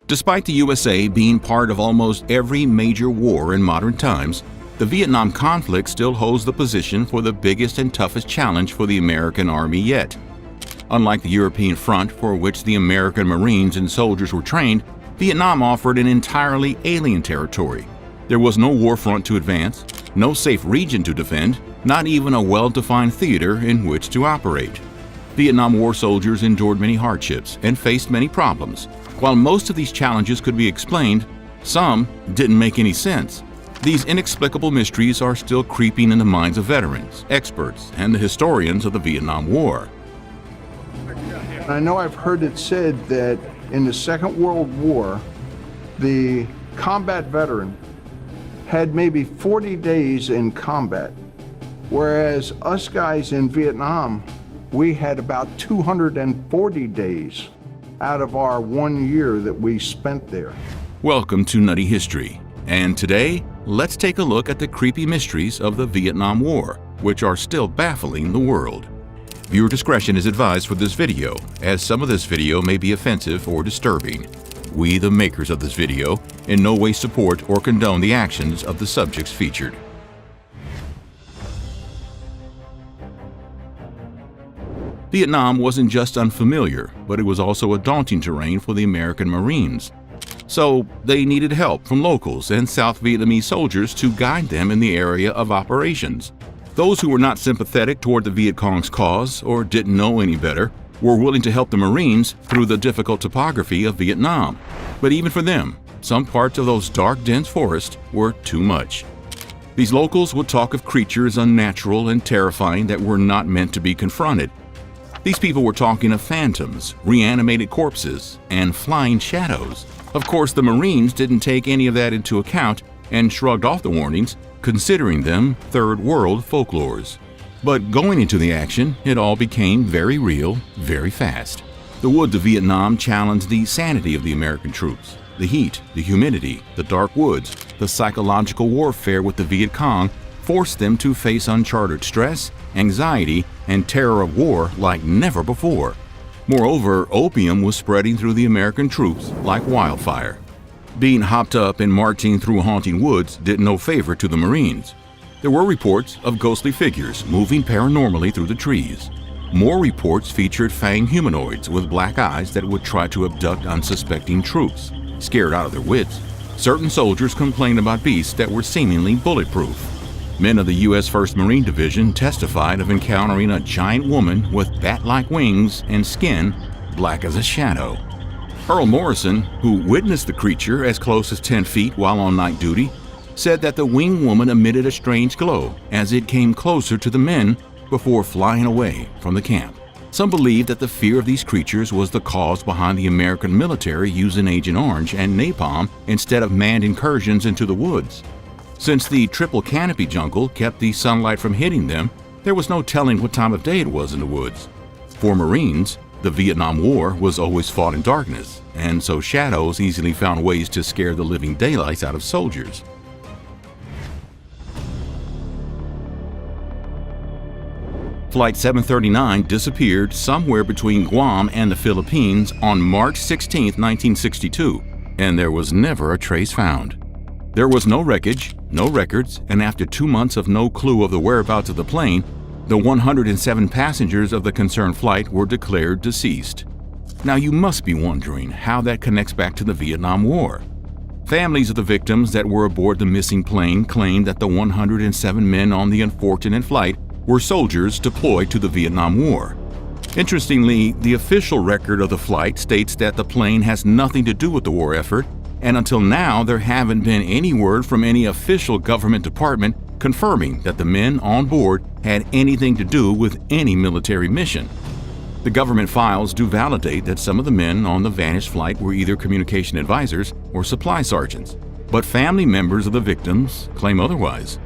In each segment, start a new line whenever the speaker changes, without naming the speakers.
Despite the USA being part of almost every major war in modern times, the Vietnam conflict still holds the position for the biggest and toughest challenge for the American Army yet. Unlike the European front, for which the American Marines and soldiers were trained, Vietnam offered an entirely alien territory. There was no war front to advance, no safe region to defend, not even a well-defined theater in which to operate. Vietnam War soldiers endured many hardships and faced many problems. While most of these challenges could be explained, some didn't make any sense. These inexplicable mysteries are still creeping in the minds of veterans, experts, and the historians of the Vietnam War.
I know I've heard it said that in the Second World War, the combat veteran had maybe 40 days in combat, whereas us guys in Vietnam, we had about 240 days out of our 1 year that we spent there.
Welcome to Nutty History, and today, let's take a look at the creepy mysteries of the Vietnam War, which are still baffling the world. Viewer discretion is advised for this video, as some of this video may be offensive or disturbing. We, the makers of this video, in no way support or condone the actions of the subjects featured. Vietnam wasn't just unfamiliar, but it was also a daunting terrain for the American Marines. So they needed help from locals and South Vietnamese soldiers to guide them in the area of operations. Those who were not sympathetic toward the Viet Cong's cause or didn't know any better were willing to help the Marines through the difficult topography of Vietnam. But even for them, some parts of those dark, dense forests were too much. These locals would talk of creatures unnatural and terrifying that were not meant to be confronted. These people were talking of phantoms, reanimated corpses, and flying shadows. Of course, the Marines didn't take any of that into account and shrugged off the warnings, considering them third world folklores. But going into the action, it all became very real, very fast. The woods of Vietnam challenged the sanity of the American troops. The heat, the humidity, the dark woods, the psychological warfare with the Viet Cong forced them to face uncharted stress, anxiety, and terror of war like never before. Moreover, opium was spreading through the American troops like wildfire. Being hopped up and marching through haunting woods did no favor to the Marines. There were reports of ghostly figures moving paranormally through the trees. More reports featured fanged humanoids with black eyes that would try to abduct unsuspecting troops. Scared out of their wits, certain soldiers complained about beasts that were seemingly bulletproof. Men of the U.S. 1st Marine Division testified of encountering a giant woman with bat-like wings and skin black as a shadow. Earl Morrison, who witnessed the creature as close as 10 feet while on night duty, said that the winged woman emitted a strange glow as it came closer to the men before flying away from the camp. Some believe that the fear of these creatures was the cause behind the American military using Agent Orange and napalm instead of manned incursions into the woods. Since the triple canopy jungle kept the sunlight from hitting them, there was no telling what time of day it was in the woods. For Marines, the Vietnam War was always fought in darkness, and so shadows easily found ways to scare the living daylights out of soldiers. Flight 739 disappeared somewhere between Guam and the Philippines on March 16, 1962, and there was never a trace found. There was no wreckage, no records, and after 2 months of no clue of the whereabouts of the plane, the 107 passengers of the concerned flight were declared deceased. Now you must be wondering how that connects back to the Vietnam War. Families of the victims that were aboard the missing plane claimed that the 107 men on the unfortunate flight were soldiers deployed to the Vietnam War. Interestingly, the official record of the flight states that the plane has nothing to do with the war effort, and until now there haven't been any word from any official government department confirming that the men on board had anything to do with any military mission. The government files do validate that some of the men on the vanished flight were either communication advisors or supply sergeants, but family members of the victims claim otherwise.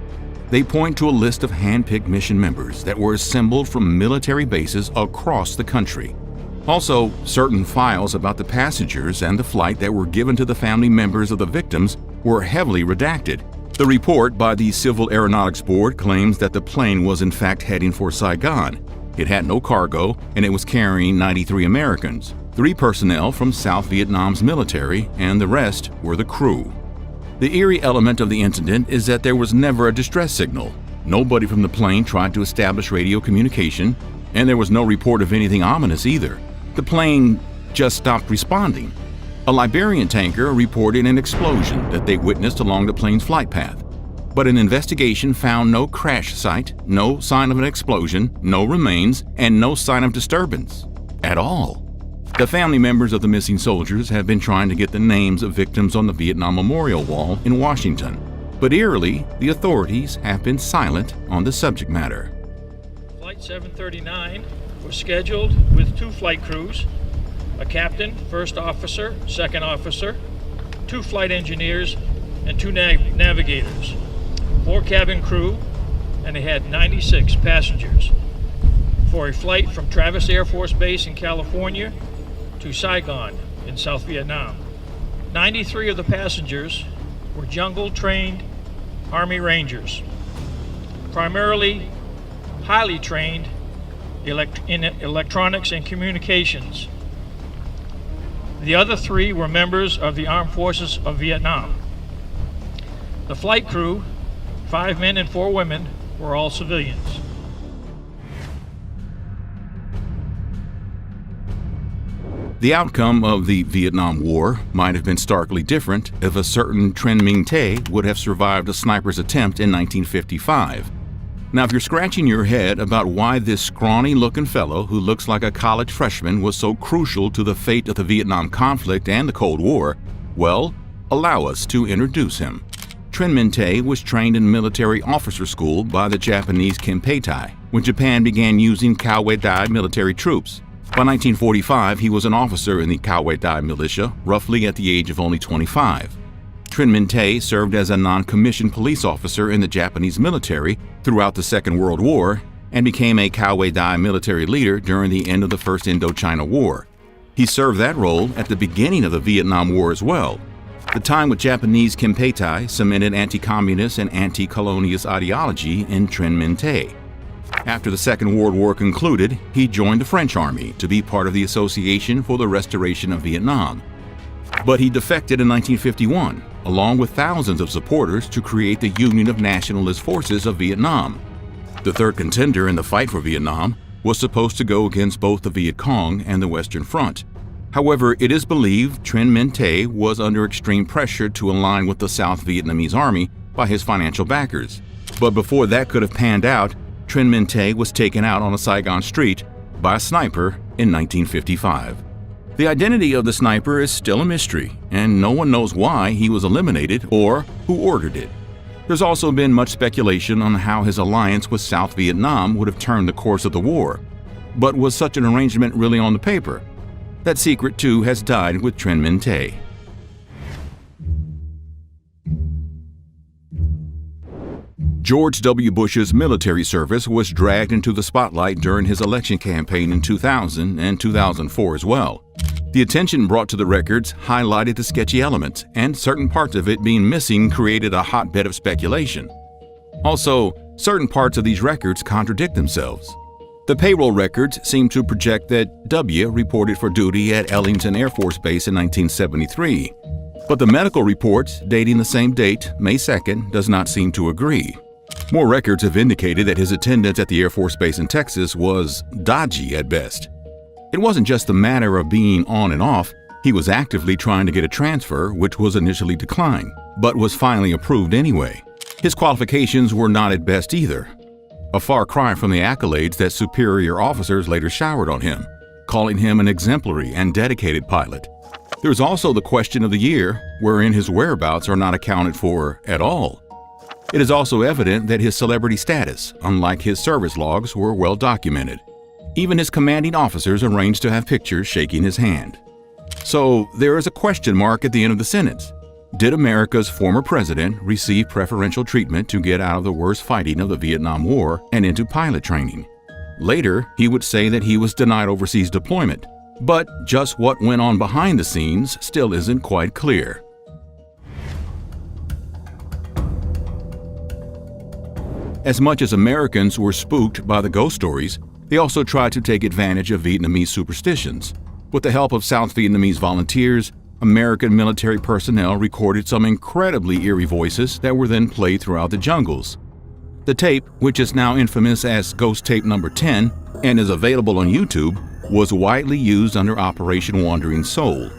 They point to a list of hand-picked mission members that were assembled from military bases across the country. Also, certain files about the passengers and the flight that were given to the family members of the victims were heavily redacted. The report by the Civil Aeronautics Board claims that the plane was in fact heading for Saigon. It had no cargo and it was carrying 93 Americans. 3 personnel from South Vietnam's military, and the rest were the crew. The eerie element of the incident is that there was never a distress signal. Nobody from the plane tried to establish radio communication, and there was no report of anything ominous either. The plane just stopped responding. A Liberian tanker reported an explosion that they witnessed along the plane's flight path, but an investigation found no crash site, no sign of an explosion, no remains, and no sign of disturbance at all. The family members of the missing soldiers have been trying to get the names of victims on the Vietnam Memorial Wall in Washington, but eerily, the authorities have been silent on the subject matter.
Flight 739 was scheduled with 2 flight crews, a captain, first officer, second officer, 2 flight engineers, and 2 navigators, 4 cabin crew, and they had 96 passengers for a flight from Travis Air Force Base in California to Saigon in South Vietnam. 93 of the passengers were jungle-trained Army Rangers, primarily highly trained in electronics and communications. The other 3 were members of the Armed Forces of Vietnam. The flight crew, 5 men and 4 women, were all civilians.
The outcome of the Vietnam War might have been starkly different if a certain Trinh Minh Tay would have survived a sniper's attempt in 1955. Now, if you're scratching your head about why this scrawny-looking fellow who looks like a college freshman was so crucial to the fate of the Vietnam conflict and the Cold War, well, allow us to introduce him. Trinh Minh Tay was trained in military officer school by the Japanese Kempeitai when Japan began using Cao Dai military troops. By 1945, he was an officer in the Cao Dai militia, roughly at the age of only 25. Trinh Minh Tay served as a non-commissioned police officer in the Japanese military throughout the Second World War and became a Cao Dai military leader during the end of the First Indochina War. He served that role at the beginning of the Vietnam War as well. The time with Japanese Kempeitai cemented anti-communist and anti-colonialist ideology in Trinh Minh Tay. After the Second World War concluded, he joined the French Army to be part of the Association for the Restoration of Vietnam. But he defected in 1951, along with thousands of supporters, to create the Union of Nationalist Forces of Vietnam. The third contender in the fight for Vietnam was supposed to go against both the Viet Cong and the Western Front. However, it is believed Trinh Minh Tay was under extreme pressure to align with the South Vietnamese Army by his financial backers. But before that could have panned out, Trinh Minh Tay was taken out on a Saigon street by a sniper in 1955. The identity of the sniper is still a mystery, and no one knows why he was eliminated or who ordered it. There's also been much speculation on how his alliance with South Vietnam would have turned the course of the war. But was such an arrangement really on the paper? That secret, too, has died with Trinh Minh Tay. George W. Bush's military service was dragged into the spotlight during his election campaign in 2000 and 2004 as well. The attention brought to the records highlighted the sketchy elements, and certain parts of it being missing created a hotbed of speculation. Also, certain parts of these records contradict themselves. The payroll records seem to project that W. reported for duty at Ellington Air Force Base in 1973, but the medical reports dating the same date, May 2nd, does not seem to agree. More records have indicated that his attendance at the Air Force Base in Texas was dodgy at best. It wasn't just a matter of being on and off. He was actively trying to get a transfer, which was initially declined, but was finally approved anyway. His qualifications were not at best either. A far cry from the accolades that superior officers later showered on him, calling him an exemplary and dedicated pilot. There's also the question of the year, wherein his whereabouts are not accounted for at all. It is also evident that his celebrity status, unlike his service logs, were well documented. Even his commanding officers arranged to have pictures shaking his hand. So there is a question mark at the end of the sentence. Did America's former president receive preferential treatment to get out of the worst fighting of the Vietnam War and into pilot training? Later, he would say that he was denied overseas deployment, but just what went on behind the scenes still isn't quite clear. As much as Americans were spooked by the ghost stories, they also tried to take advantage of Vietnamese superstitions. With the help of South Vietnamese volunteers, American military personnel recorded some incredibly eerie voices that were then played throughout the jungles. The tape, which is now infamous as Ghost Tape Number 10 and is available on YouTube, was widely used under Operation Wandering Soul.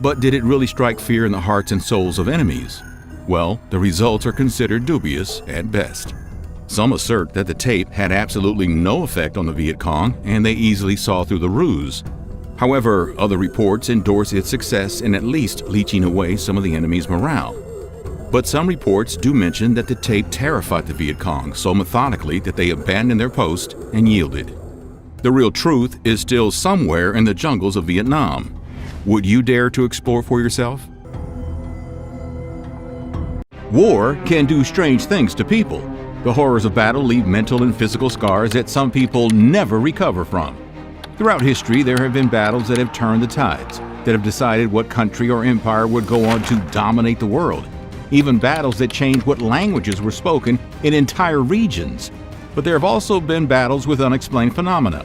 But did it really strike fear in the hearts and souls of enemies? Well, the results are considered dubious at best. Some assert that the tape had absolutely no effect on the Viet Cong and they easily saw through the ruse. However, other reports endorse its success in at least leeching away some of the enemy's morale. But some reports do mention that the tape terrified the Viet Cong so methodically that they abandoned their post and yielded. The real truth is still somewhere in the jungles of Vietnam. Would you dare to explore for yourself? War can do strange things to people. The horrors of battle leave mental and physical scars that some people never recover from. Throughout history, there have been battles that have turned the tides, that have decided what country or empire would go on to dominate the world. Even battles that changed what languages were spoken in entire regions. But there have also been battles with unexplained phenomena.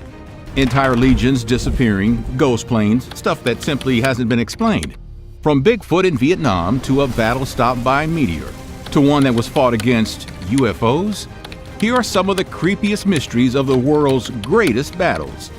Entire legions disappearing, ghost planes, stuff that simply hasn't been explained. From Bigfoot in Vietnam to a battle stopped by a meteor, to one that was fought against UFOs, here are some of the creepiest mysteries of the world's greatest battles.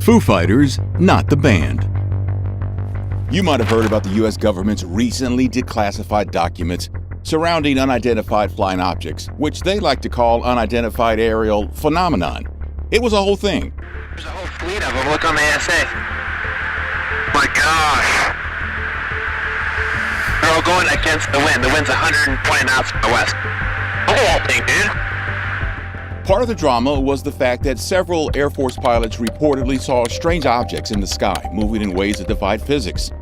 Foo Fighters, not the band. You might have heard about the U.S. government's recently declassified documents surrounding unidentified flying objects, which they like to call unidentified aerial phenomenon. It was a whole thing.
There's a whole fleet of them. Look on the ASA. My gosh. They're all going against the wind. The wind's 120 knots from the west. Look at that thing, dude.
Part of the drama was the fact that several Air Force pilots reportedly saw strange objects in the sky moving in ways that defied physics.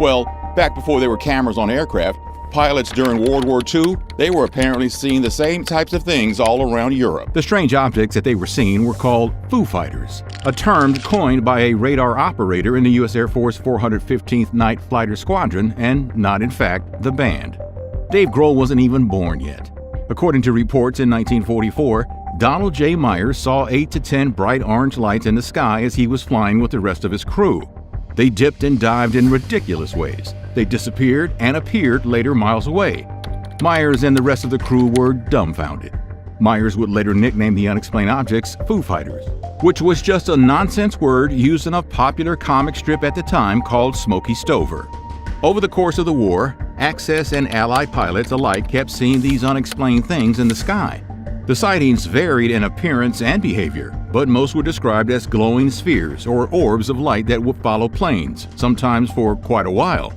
Well, back before there were cameras on aircraft, pilots during World War II, they were apparently seeing the same types of things all around Europe. The strange objects that they were seeing were called Foo Fighters, a term coined by a radar operator in the U.S. Air Force 415th Night Fighter Squadron and not, in fact, the band. Dave Grohl wasn't even born yet. According to reports in 1944, Donald J. Myers saw 8 to 10 bright orange lights in the sky as he was flying with the rest of his crew. They dipped and dived in ridiculous ways. They disappeared and appeared later miles away. Myers and the rest of the crew were dumbfounded. Myers would later nickname the unexplained objects Foo Fighters, which was just a nonsense word used in a popular comic strip at the time called Smokey Stover. Over the course of the war, Axis and Allied pilots alike kept seeing these unexplained things in the sky. The sightings varied in appearance and behavior, but most were described as glowing spheres or orbs of light that would follow planes, sometimes for quite a while.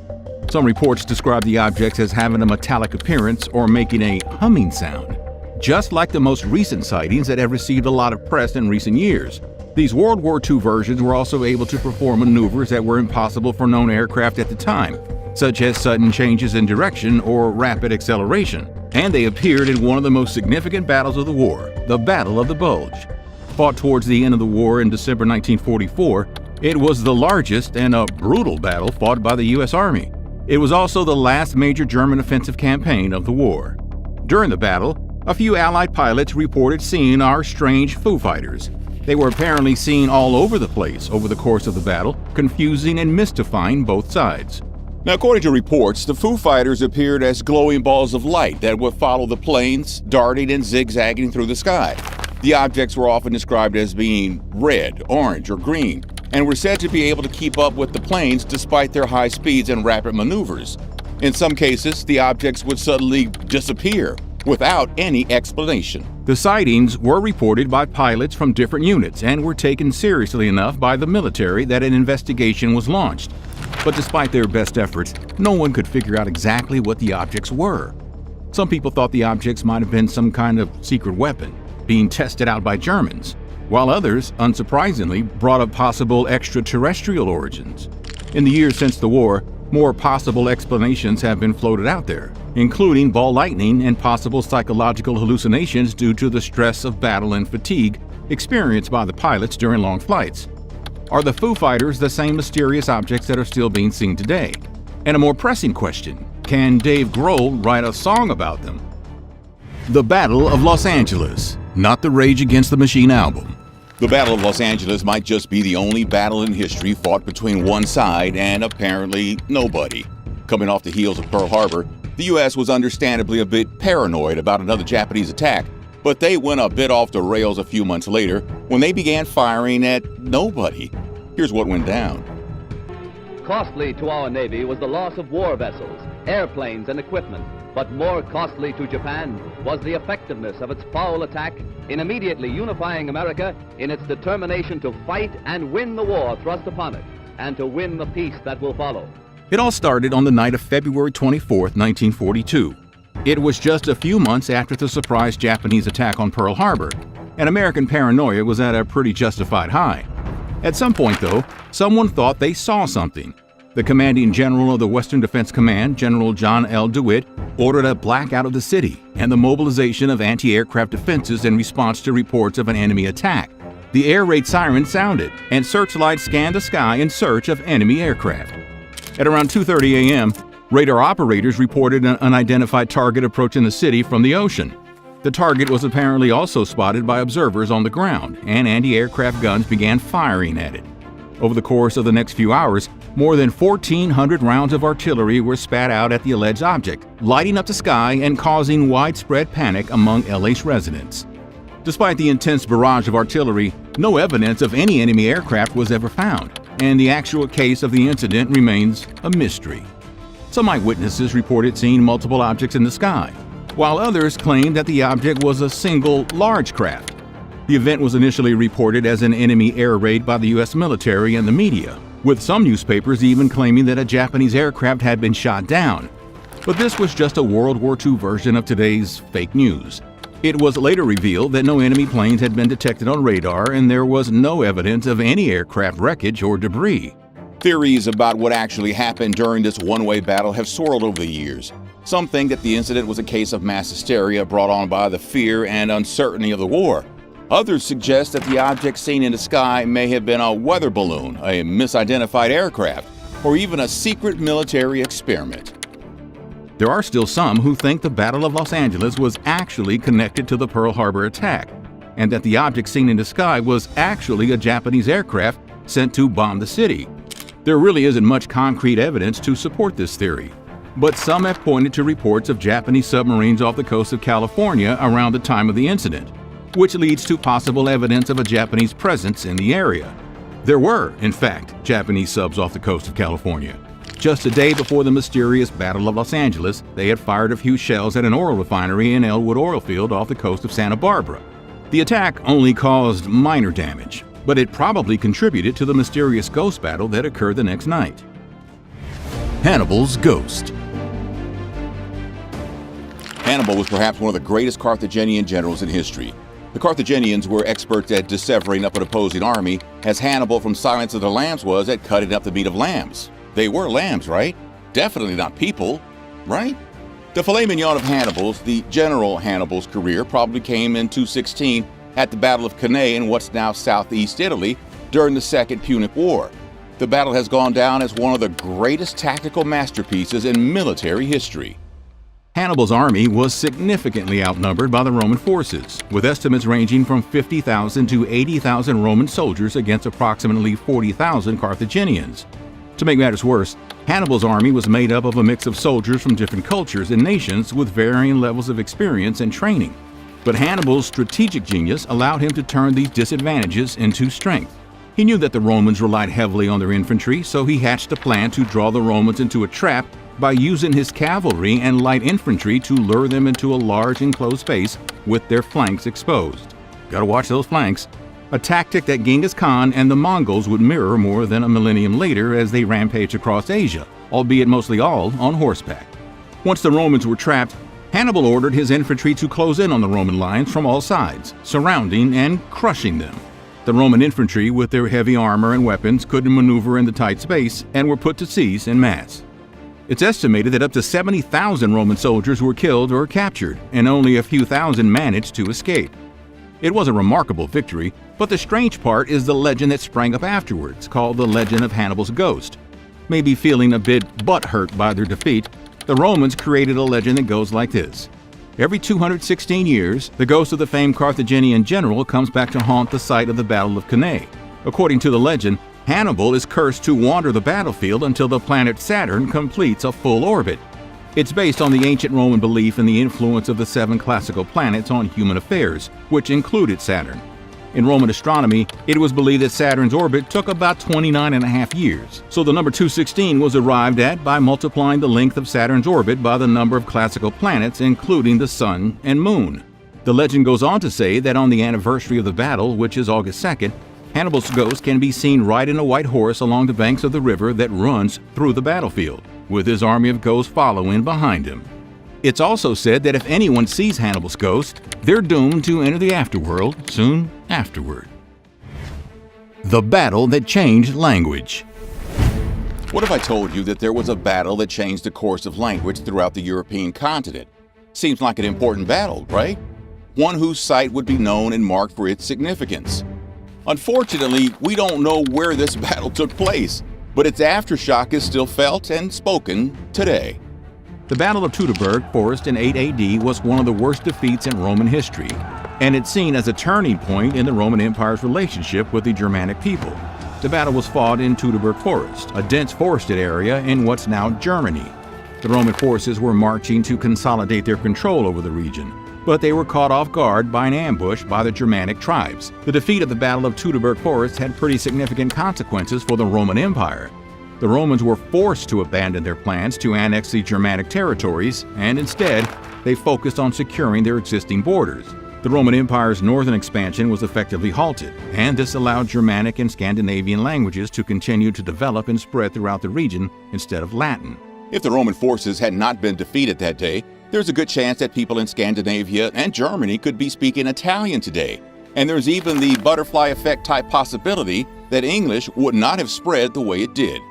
Some reports describe the objects as having a metallic appearance or making a humming sound, just like the most recent sightings that have received a lot of press in recent years. These World War II versions were also able to perform maneuvers that were impossible for known aircraft at the time, such as sudden changes in direction or rapid acceleration. And they appeared in one of the most significant battles of the war, the Battle of the Bulge. Fought towards the end of the war in December 1944, it was the largest and a brutal battle fought by the U.S. Army. It was also the last major German offensive campaign of the war. During the battle, a few Allied pilots reported seeing our strange Foo Fighters. They were apparently seen all over the place over the course of the battle, confusing and mystifying both sides. Now, according to reports, the Foo Fighters appeared as glowing balls of light that would follow the planes, darting and zigzagging through the sky. The objects were often described as being red, orange, or green, and were said to be able to keep up with the planes despite their high speeds and rapid maneuvers. In some cases, the objects would suddenly disappear without any explanation. The sightings were reported by pilots from different units and were taken seriously enough by the military that an investigation was launched. But despite their best efforts, no one could figure out exactly what the objects were. Some people thought the objects might have been some kind of secret weapon being tested out by Germans, while others, unsurprisingly, brought up possible extraterrestrial origins. In the years since the war, more possible explanations have been floated out there, including ball lightning and possible psychological hallucinations due to the stress of battle and fatigue, experienced by the pilots during long flights. Are the Foo Fighters the same mysterious objects that are still being seen today? And a more pressing question, can Dave Grohl write a song about them? The Battle of Los Angeles, not the Rage Against the Machine album. The Battle of Los Angeles might just be the only battle in history fought between one side and apparently nobody. Coming off the heels of Pearl Harbor, the U.S. was understandably a bit paranoid about another Japanese attack, but they went a bit off the rails a few months later when they began firing at nobody. Here's what went down.
Costly to our Navy was the loss of war vessels, airplanes, and equipment. But more costly to Japan was the effectiveness of its foul attack in immediately unifying America in its determination to fight and win the war thrust upon it, and to win the peace that will follow.
It all started on the night of February 24, 1942. It was just a few months after the surprise Japanese attack on Pearl Harbor, and American paranoia was at a pretty justified high. At some point, though, someone thought they saw something. The commanding general of the Western Defense Command, General John L. DeWitt, ordered a blackout of the city and the mobilization of anti-aircraft defenses in response to reports of an enemy attack. The air raid siren sounded, and searchlights scanned the sky in search of enemy aircraft. At around 2:30 a.m., radar operators reported an unidentified target approaching the city from the ocean. The target was apparently also spotted by observers on the ground, and anti-aircraft guns began firing at it. Over the course of the next few hours, more than 1,400 rounds of artillery were spat out at the alleged object, lighting up the sky and causing widespread panic among LA's residents. Despite the intense barrage of artillery, no evidence of any enemy aircraft was ever found, and the actual case of the incident remains a mystery. Some eyewitnesses reported seeing multiple objects in the sky, while others claimed that the object was a single large craft. The event was initially reported as an enemy air raid by the U.S. military and the media, with some newspapers even claiming that a Japanese aircraft had been shot down. But this was just a World War II version of today's fake news. It was later revealed that no enemy planes had been detected on radar, and there was no evidence of any aircraft wreckage or debris. Theories about what actually happened during this one-way battle have swirled over the years. Some think that the incident was a case of mass hysteria brought on by the fear and uncertainty of the war. Others suggest that the object seen in the sky may have been a weather balloon, a misidentified aircraft, or even a secret military experiment. There are still some who think the Battle of Los Angeles was actually connected to the Pearl Harbor attack, and that the object seen in the sky was actually a Japanese aircraft sent to bomb the city. There really isn't much concrete evidence to support this theory, but some have pointed to reports of Japanese submarines off the coast of California around the time of the incident, which leads to possible evidence of a Japanese presence in the area. There were, in fact, Japanese subs off the coast of California. Just a day before the mysterious Battle of Los Angeles, they had fired a few shells at an oil refinery in Elwood oil field off the coast of Santa Barbara. The attack only caused minor damage, but it probably contributed to the mysterious ghost battle that occurred the next night. Hannibal's Ghost. Hannibal was perhaps one of the greatest Carthaginian generals in history. The Carthaginians were experts at dissevering up an opposing army, as Hannibal from Silence of the Lambs was at cutting up the meat of lambs. They were lambs, right? Definitely not people, right? The filet mignon of Hannibal's, the General Hannibal's career, probably came in 216 at the Battle of Cannae in what's now southeast Italy during the Second Punic War. The battle has gone down as one of the greatest tactical masterpieces in military history. Hannibal's army was significantly outnumbered by the Roman forces, with estimates ranging from 50,000 to 80,000 Roman soldiers against approximately 40,000 Carthaginians. To make matters worse, Hannibal's army was made up of a mix of soldiers from different cultures and nations with varying levels of experience and training. But Hannibal's strategic genius allowed him to turn these disadvantages into strength. He knew that the Romans relied heavily on their infantry, so he hatched a plan to draw the Romans into a trap by using his cavalry and light infantry to lure them into a large enclosed space with their flanks exposed. Gotta watch those flanks. A tactic that Genghis Khan and the Mongols would mirror more than a millennium later as they rampaged across Asia, albeit mostly all on horseback. Once the Romans were trapped, Hannibal ordered his infantry to close in on the Roman lines from all sides, surrounding and crushing them. The Roman infantry, with their heavy armor and weapons, couldn't maneuver in the tight space and were put to cease en masse. It's estimated that up to 70,000 Roman soldiers were killed or captured, and only a few thousand managed to escape. It was a remarkable victory, but the strange part is the legend that sprang up afterwards, called the legend of Hannibal's ghost. Maybe feeling a bit butthurt by their defeat, the Romans created a legend that goes like this. Every 216 years, the ghost of the famed Carthaginian general comes back to haunt the site of the Battle of Cannae. According to the legend, Hannibal is cursed to wander the battlefield until the planet Saturn completes a full orbit. It's based on the ancient Roman belief in the influence of the 7 classical planets on human affairs, which included Saturn. In Roman astronomy, it was believed that Saturn's orbit took about 29.5 years, so the number 216 was arrived at by multiplying the length of Saturn's orbit by the number of classical planets, including the Sun and Moon. The legend goes on to say that on the anniversary of the battle, which is August 2nd, Hannibal's ghost can be seen riding a white horse along the banks of the river that runs through the battlefield, with his army of ghosts following behind him. It's also said that if anyone sees Hannibal's ghost, they're doomed to enter the afterworld soon afterward. The battle that changed language. What if I told you that there was a battle that changed the course of language throughout the European continent? Seems like an important battle, right? One whose site would be known and marked for its significance. Unfortunately, we don't know where this battle took place, but its aftershock is still felt and spoken today. The Battle of Teutoburg Forest in 8 AD was one of the worst defeats in Roman history, and it's seen as a turning point in the Roman Empire's relationship with the Germanic people. The battle was fought in Teutoburg Forest, a dense forested area in what's now Germany. The Roman forces were marching to consolidate their control over the region, but they were caught off guard by an ambush by the Germanic tribes. The defeat of the Battle of Teutoburg Forest had pretty significant consequences for the Roman Empire. The Romans were forced to abandon their plans to annex the Germanic territories, and instead, they focused on securing their existing borders. The Roman Empire's northern expansion was effectively halted, and this allowed Germanic and Scandinavian languages to continue to develop and spread throughout the region instead of Latin. If the Roman forces had not been defeated that day, there's a good chance that people in Scandinavia and Germany could be speaking Italian today. And there's even the butterfly effect type possibility that English would not have spread the way it did.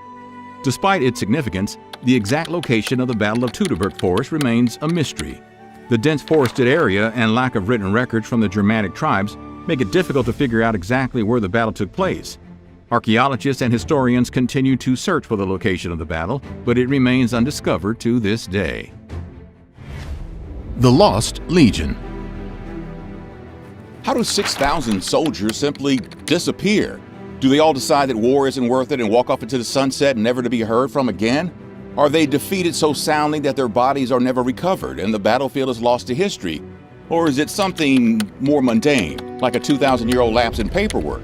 Despite its significance, the exact location of the Battle of Teutoburg Forest remains a mystery. The dense forested area and lack of written records from the Germanic tribes make it difficult to figure out exactly where the battle took place. Archaeologists and historians continue to search for the location of the battle, but it remains undiscovered to this day. The Lost Legion. How do 6,000 soldiers simply disappear? Do they all decide that war isn't worth it and walk off into the sunset, never to be heard from again? Are they defeated so soundly that their bodies are never recovered and the battlefield is lost to history? Or is it something more mundane, like a 2,000-year-old lapse in paperwork?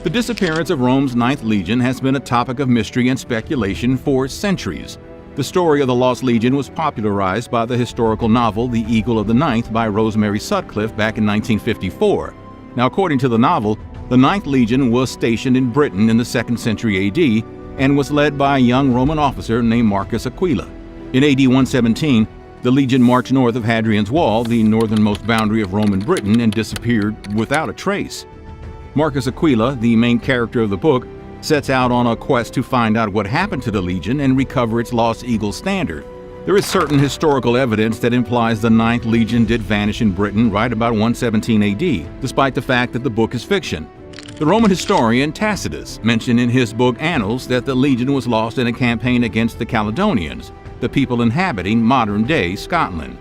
The disappearance of Rome's 9th Legion has been a topic of mystery and speculation for centuries. The story of the Lost Legion was popularized by the historical novel The Eagle of the Ninth by Rosemary Sutcliffe back in 1954. Now, according to the novel, the 9th Legion was stationed in Britain in the 2nd century AD and was led by a young Roman officer named Marcus Aquila. In AD 117, the legion marched north of Hadrian's Wall, the northernmost boundary of Roman Britain, and disappeared without a trace. Marcus Aquila, the main character of the book, sets out on a quest to find out what happened to the legion and recover its lost eagle standard. There is certain historical evidence that implies the 9th Legion did vanish in Britain right about 117 AD, despite the fact that the book is fiction. The Roman historian Tacitus mentioned in his book Annals that the legion was lost in a campaign against the Caledonians, the people inhabiting modern-day Scotland.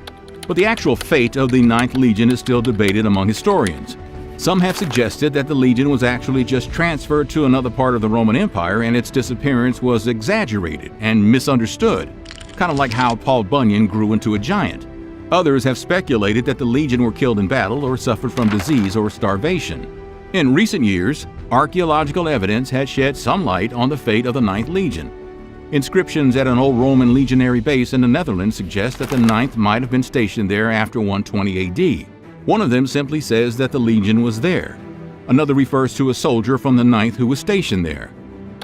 But the actual fate of the 9th Legion is still debated among historians. Some have suggested that the legion was actually just transferred to another part of the Roman Empire and its disappearance was exaggerated and misunderstood, kind of like how Paul Bunyan grew into a giant. Others have speculated that the legion were killed in battle or suffered from disease or starvation. In recent years, archaeological evidence has shed some light on the fate of the 9th Legion. Inscriptions at an old Roman legionary base in the Netherlands suggest that the 9th might have been stationed there after 120 AD. One of them simply says that the legion was there. Another refers to a soldier from the 9th who was stationed there.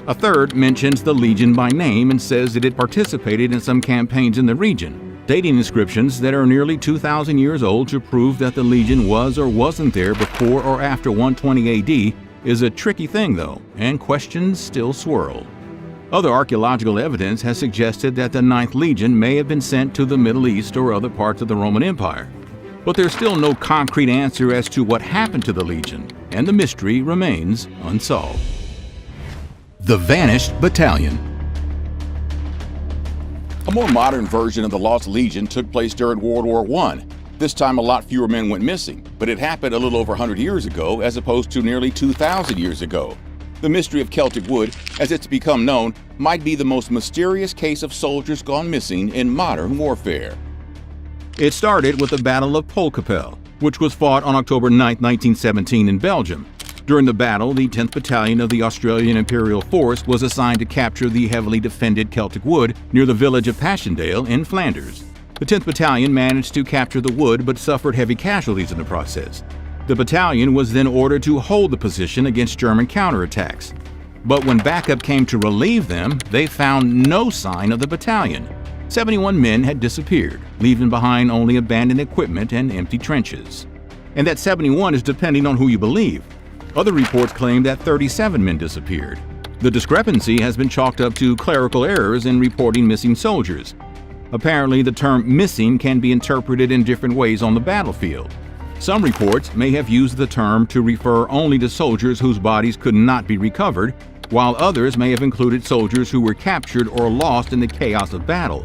A third mentions the legion by name and says that it participated in some campaigns in the region. Dating inscriptions that are nearly 2,000 years old to prove that the legion was or wasn't there before or after 120 AD is a tricky thing though, and questions still swirl. Other archaeological evidence has suggested that the 9th Legion may have been sent to the Middle East or other parts of the Roman Empire. But there's still no concrete answer as to what happened to the Legion, and the mystery remains unsolved. The Vanished Battalion. A more modern version of the Lost Legion took place during World War I. This time a lot fewer men went missing, but it happened a little over 100 years ago as opposed to nearly 2,000 years ago. The mystery of Celtic Wood, as it's become known, might be the most mysterious case of soldiers gone missing in modern warfare. It started with the Battle of Polkapelle, which was fought on October 9, 1917 in Belgium. During the battle, the 10th Battalion of the Australian Imperial Force was assigned to capture the heavily defended Celtic Wood near the village of Passchendaele in Flanders. The 10th Battalion managed to capture the wood but suffered heavy casualties in the process. The battalion was then ordered to hold the position against German counterattacks. But when backup came to relieve them, they found no sign of the battalion. 71 men had disappeared, leaving behind only abandoned equipment and empty trenches. And that 71 is depending on who you believe. Other reports claim that 37 men disappeared. The discrepancy has been chalked up to clerical errors in reporting missing soldiers. Apparently, the term missing can be interpreted in different ways on the battlefield. Some reports may have used the term to refer only to soldiers whose bodies could not be recovered, while others may have included soldiers who were captured or lost in the chaos of battle.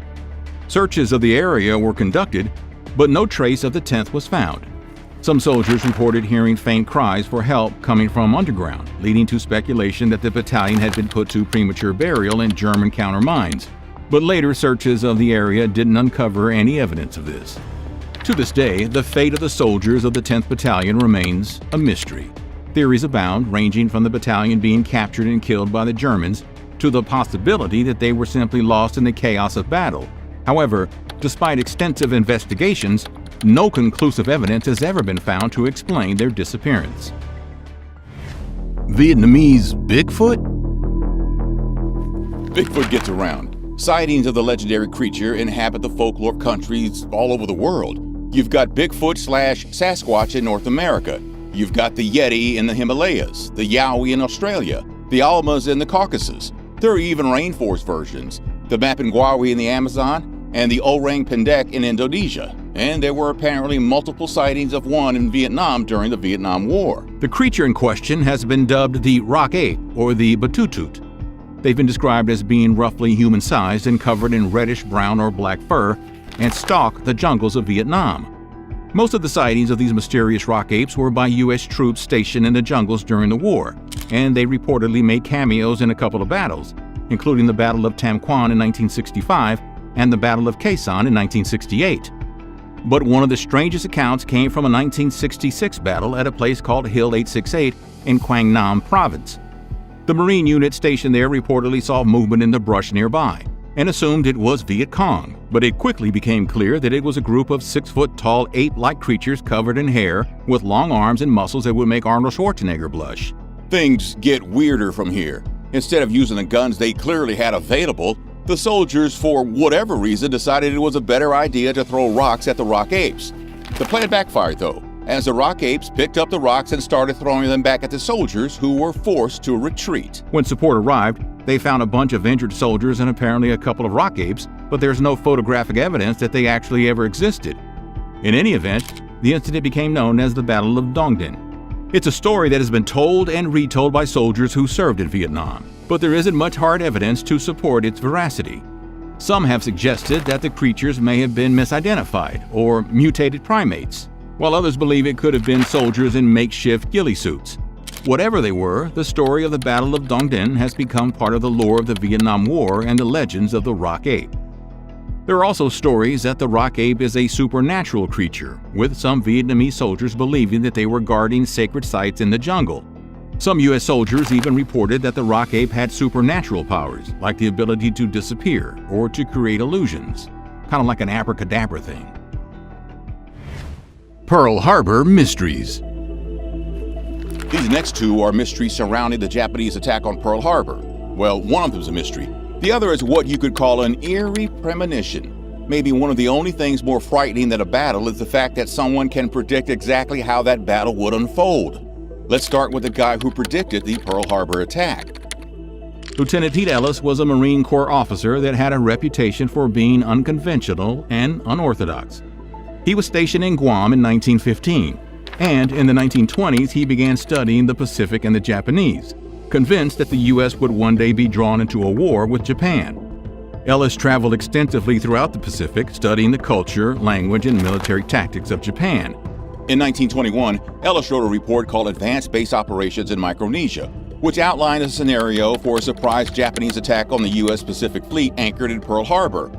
Searches of the area were conducted, but no trace of the 10th was found. Some soldiers reported hearing faint cries for help coming from underground, leading to speculation that the battalion had been put to premature burial in German countermines. But later searches of the area didn't uncover any evidence of this. To this day, the fate of the soldiers of the 10th Battalion remains a mystery. Theories abound, ranging from the battalion being captured and killed by the Germans to the possibility that they were simply lost in the chaos of battle. However, despite extensive investigations, no conclusive evidence has ever been found to explain their disappearance. Vietnamese Bigfoot? Bigfoot gets around. Sightings of the legendary creature inhabit the folklore countries all over the world. You've got Bigfoot/Sasquatch in North America. You've got the Yeti in the Himalayas, the Yowie in Australia, the Almas in the Caucasus. There are even rainforest versions, the Mapinguari in the Amazon, and the Orang Pendek in Indonesia. And there were apparently multiple sightings of one in Vietnam during the Vietnam War. The creature in question has been dubbed the rock ape or the Batutut. They've been described as being roughly human-sized and covered in reddish brown or black fur and stalk the jungles of Vietnam. Most of the sightings of these mysterious rock apes were by U.S. troops stationed in the jungles during the war, and they reportedly made cameos in a couple of battles, including the Battle of Tam Quan in 1965 and the Battle of Quezon in 1968. But one of the strangest accounts came from a 1966 battle at a place called Hill 868 in Quang Nam Province. The Marine unit stationed there reportedly saw movement in the brush nearby and assumed it was Viet Cong, but it quickly became clear that it was a group of 6-foot-tall ape-like creatures covered in hair with long arms and muscles that would make Arnold Schwarzenegger blush. Things get weirder from here. Instead of using the guns they clearly had available, the soldiers, for whatever reason, decided it was a better idea to throw rocks at the rock apes. The plan backfired, though, as the rock apes picked up the rocks and started throwing them back at the soldiers, who were forced to retreat. When support arrived, they found a bunch of injured soldiers and apparently a couple of rock apes, but there's no photographic evidence that they actually ever existed. In any event, the incident became known as the Battle of Dong Dinh. It's a story that has been told and retold by soldiers who served in Vietnam, but there isn't much hard evidence to support its veracity. Some have suggested that the creatures may have been misidentified or mutated primates, while others believe it could have been soldiers in makeshift ghillie suits. Whatever they were, the story of the Battle of Dong Dinh has become part of the lore of the Vietnam War and the legends of the rock ape. There are also stories that the rock ape is a supernatural creature, with some Vietnamese soldiers believing that they were guarding sacred sites in the jungle. Some U.S. soldiers even reported that the rock ape had supernatural powers, like the ability to disappear or to create illusions, kind of like an abracadabra thing. Pearl Harbor Mysteries. These next two are mysteries surrounding the Japanese attack on Pearl Harbor. Well, one of them is a mystery. The other is what you could call an eerie premonition. Maybe one of the only things more frightening than a battle is the fact that someone can predict exactly how that battle would unfold. Let's start with the guy who predicted the Pearl Harbor attack. Lieutenant Pete Ellis was a Marine Corps officer that had a reputation for being unconventional and unorthodox. He was stationed in Guam in 1915, and in the 1920s he began studying the Pacific and the Japanese, convinced that the U.S. would one day be drawn into a war with Japan. Ellis traveled extensively throughout the Pacific, studying the culture, language, and military tactics of Japan. In 1921, Ellis wrote a report called Advanced Base Operations in Micronesia, which outlined a scenario for a surprise Japanese attack on the U.S. Pacific Fleet anchored in Pearl Harbor.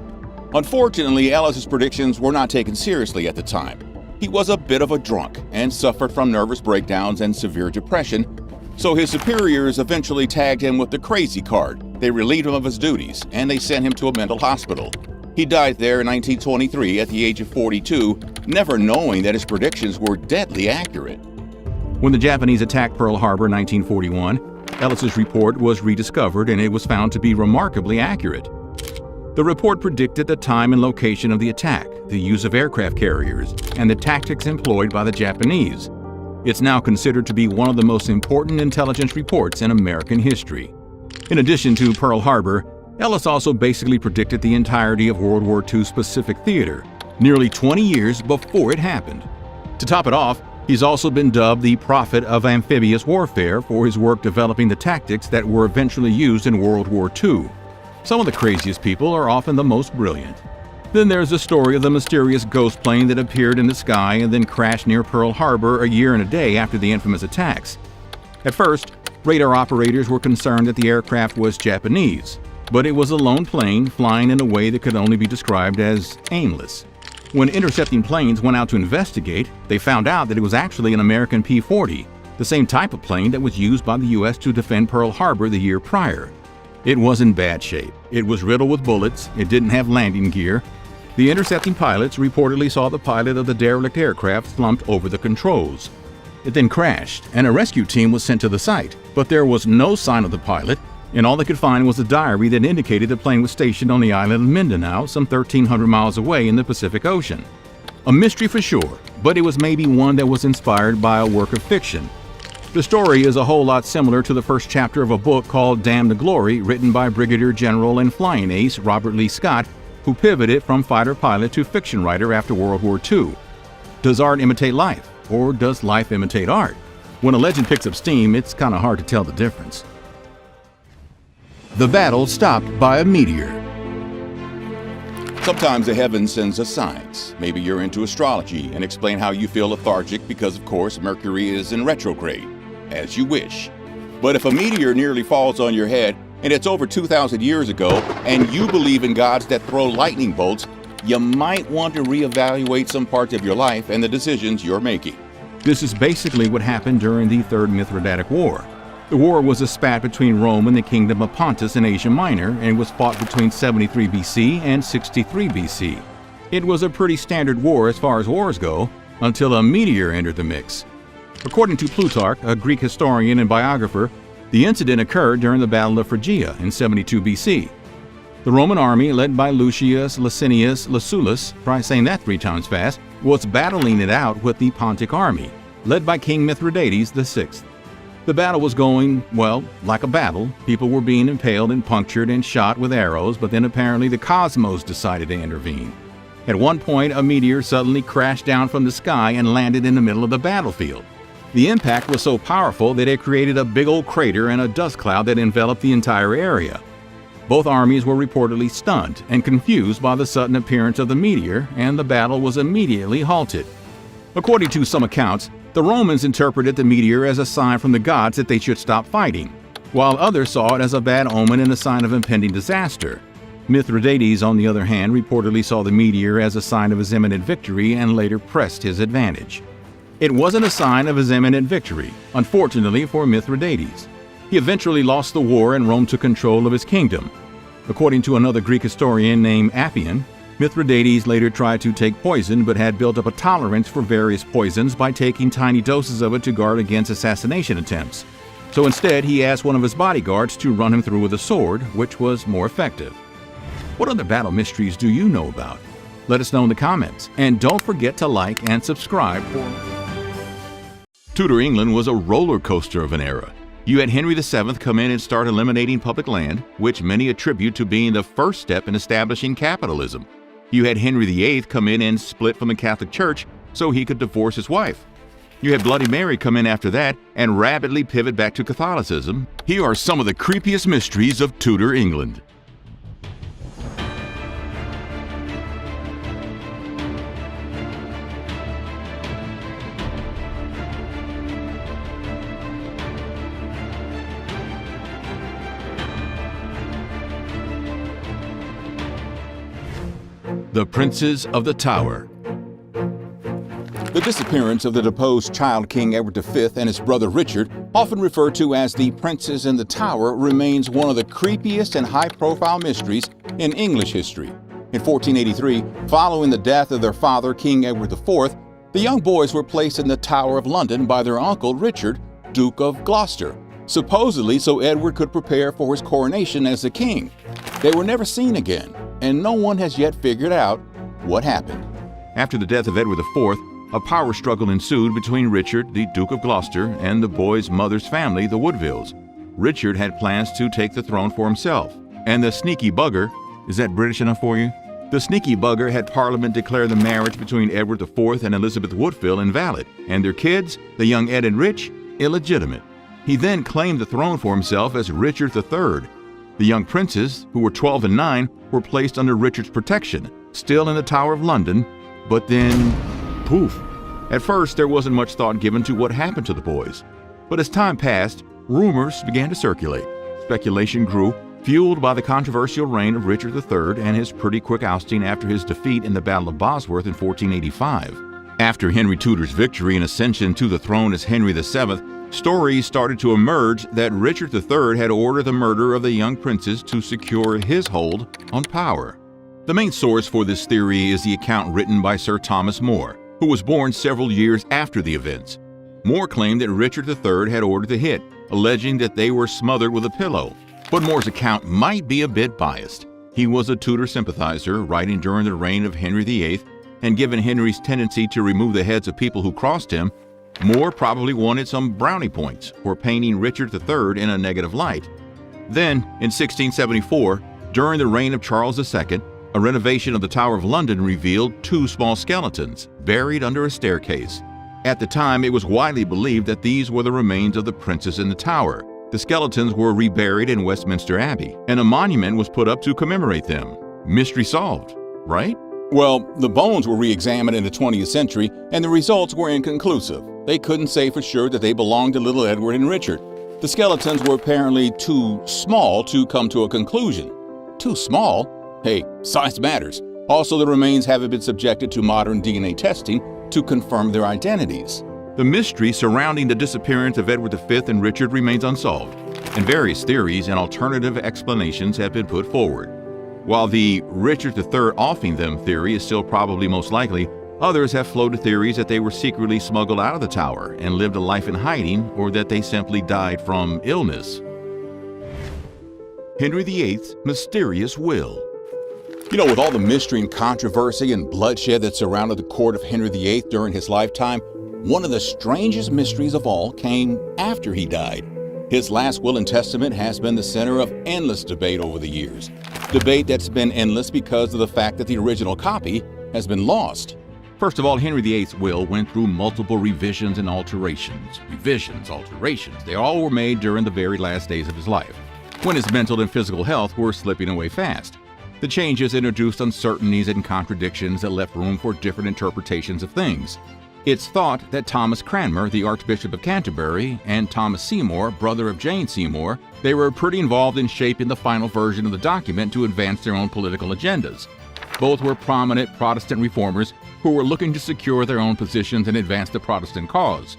Unfortunately, Ellis's predictions were not taken seriously at the time. He was a bit of a drunk and suffered from nervous breakdowns and severe depression, so his superiors eventually tagged him with the crazy card. They relieved him of his duties, and they sent him to a mental hospital. He died there in 1923 at the age of 42, never knowing that his predictions were deadly accurate. When the Japanese attacked Pearl Harbor in 1941, Ellis's report was rediscovered and it was found to be remarkably accurate. The report predicted the time and location of the attack, the use of aircraft carriers, and the tactics employed by the Japanese. It's now considered to be one of the most important intelligence reports in American history. In addition to Pearl Harbor, Ellis also basically predicted the entirety of World War II's Pacific theater, nearly 20 years before it happened. To top it off, he's also been dubbed the prophet of amphibious warfare for his work developing the tactics that were eventually used in World War II. Some of the craziest people are often the most brilliant. Then there's the story of the mysterious ghost plane that appeared in the sky and then crashed near Pearl Harbor a year and a day after the infamous attacks. At first, radar operators were concerned that the aircraft was Japanese, but it was a lone plane flying in a way that could only be described as aimless. When intercepting planes went out to investigate, they found out that it was actually an American P-40, the same type of plane that was used by the U.S. to defend Pearl Harbor the year prior. It was in bad shape. It was riddled with bullets. It didn't have landing gear. The intercepting pilots reportedly saw the pilot of the derelict aircraft slumped over the controls. It then crashed, and a rescue team was sent to the site, but there was no sign of the pilot, and all they could find was a diary that indicated the plane was stationed on the island of Mindanao, some 1,300 miles away in the Pacific Ocean. A mystery for sure, but it was maybe one that was inspired by a work of fiction. The story is a whole lot similar to the first chapter of a book called Damn to Glory, written by Brigadier General and flying ace Robert Lee Scott, who pivoted from fighter pilot to fiction writer after World War II. Does art imitate life, or does life imitate art? When a legend picks up steam, it's kind of hard to tell the difference. The battle stopped by a meteor. Sometimes the heaven sends us signs. Maybe you're into astrology and explain how you feel lethargic because, of course, Mercury is in retrograde. As you wish. But if a meteor nearly falls on your head and it's over 2,000 years ago and you believe in gods that throw lightning bolts, you might want to reevaluate some parts of your life and the decisions you're making. This is basically what happened during the Third Mithridatic War. The war was a spat between Rome and the Kingdom of Pontus in Asia Minor and was fought between 73 BC and 63 BC. It was a pretty standard war as far as wars go, until a meteor entered the mix. According to Plutarch, a Greek historian and biographer, the incident occurred during the Battle of Phrygia in 72 BC. The Roman army, led by Lucius Licinius Lucullus, try saying that 3 times fast, was battling it out with the Pontic army, led by King Mithridates VI. The battle was going, well, like a battle. People were being impaled and punctured and shot with arrows, but then apparently the cosmos decided to intervene. At one point, a meteor suddenly crashed down from the sky and landed in the middle of the battlefield. The impact was so powerful that it created a big old crater and a dust cloud that enveloped the entire area. Both armies were reportedly stunned and confused by the sudden appearance of the meteor, and the battle was immediately halted. According to some accounts, the Romans interpreted the meteor as a sign from the gods that they should stop fighting, while others saw it as a bad omen and a sign of impending disaster. Mithridates, on the other hand, reportedly saw the meteor as a sign of his imminent victory and later pressed his advantage. It wasn't a sign of his imminent victory, unfortunately for Mithridates. He eventually lost the war and Rome took control of his kingdom. According to another Greek historian named Appian, Mithridates later tried to take poison but had built up a tolerance for various poisons by taking tiny doses of it to guard against assassination attempts. So instead, he asked one of his bodyguards to run him through with a sword, which was more effective. What other battle mysteries do you know about? Let us know in the comments, and don't forget to like and subscribe for Tudor England was a roller coaster of an era. You had Henry VII come in and start eliminating public land, which many attribute to being the first step in establishing capitalism. You had Henry VIII come in and split from the Catholic Church so he could divorce his wife. You had Bloody Mary come in after that and rapidly pivot back to Catholicism. Here are some of the creepiest mysteries of Tudor England. The Princes of the Tower. The disappearance of the deposed child King Edward V and his brother Richard, often referred to as the Princes in the Tower, remains one of the creepiest and high-profile mysteries in English history. In 1483, following the death of their father, King Edward IV, the young boys were placed in the Tower of London by their uncle Richard, Duke of Gloucester, supposedly so Edward could prepare for his coronation as the king. They were never seen again, and no one has yet figured out what happened. After the death of Edward IV, a power struggle ensued between Richard, the Duke of Gloucester, and the boy's mother's family, the Woodvilles. Richard had plans to take the throne for himself, and the sneaky bugger, is that British enough for you? The sneaky bugger had Parliament declare the marriage between Edward IV and Elizabeth Woodville invalid, and their kids, the young Ed and Rich, illegitimate. He then claimed the throne for himself as Richard III. The young princes, who were 12 and 9, were placed under Richard's protection, still in the Tower of London, but then, poof. At first, there wasn't much thought given to what happened to the boys. But as time passed, rumors began to circulate. Speculation grew, fueled by the controversial reign of Richard III and his pretty quick ousting after his defeat in the Battle of Bosworth in 1485. After Henry Tudor's victory and ascension to the throne as Henry VII, stories started to emerge that Richard III had ordered the murder of the young princes to secure his hold on power. The main source for this theory is the account written by Sir Thomas More, who was born several years after the events. More claimed that Richard III had ordered the hit, alleging that they were smothered with a pillow. But More's account might be a bit biased. He was a Tudor sympathizer, writing during the reign of Henry VIII, and given Henry's tendency to remove the heads of people who crossed him, More probably wanted some brownie points for painting Richard III in a negative light. Then, in 1674, during the reign of Charles II, a renovation of the Tower of London revealed 2 small skeletons buried under a staircase. At the time, it was widely believed that these were the remains of the princes in the tower. The skeletons were reburied in Westminster Abbey, and a monument was put up to commemorate them. Mystery solved, right? Well, the bones were re-examined in the 20th century, and the results were inconclusive. They couldn't say for sure that they belonged to little Edward and Richard. The skeletons were apparently too small to come to a conclusion. Too small? Hey, size matters. Also, the remains haven't been subjected to modern DNA testing to confirm their identities. The mystery surrounding the disappearance of Edward V and Richard remains unsolved, and various theories and alternative explanations have been put forward. While the Richard III offing them theory is still probably most likely, others have floated theories that they were secretly smuggled out of the tower and lived a life in hiding, or that they simply died from illness. Henry VIII's mysterious will. You know, with all the mystery and controversy and bloodshed that surrounded the court of Henry VIII during his lifetime, one of the strangest mysteries of all came after he died. His last will and testament has been the center of endless debate over the years. Debate that's been endless because of the fact that the original copy has been lost. First of all, Henry VIII's will went through multiple revisions and alterations. They all were made during the very last days of his life, when his mental and physical health were slipping away fast. The changes introduced uncertainties and contradictions that left room for different interpretations of things. It's thought that Thomas Cranmer, the Archbishop of Canterbury, and Thomas Seymour, brother of Jane Seymour, they were pretty involved in shaping the final version of the document to advance their own political agendas. Both were prominent Protestant reformers who were looking to secure their own positions and advance the Protestant cause.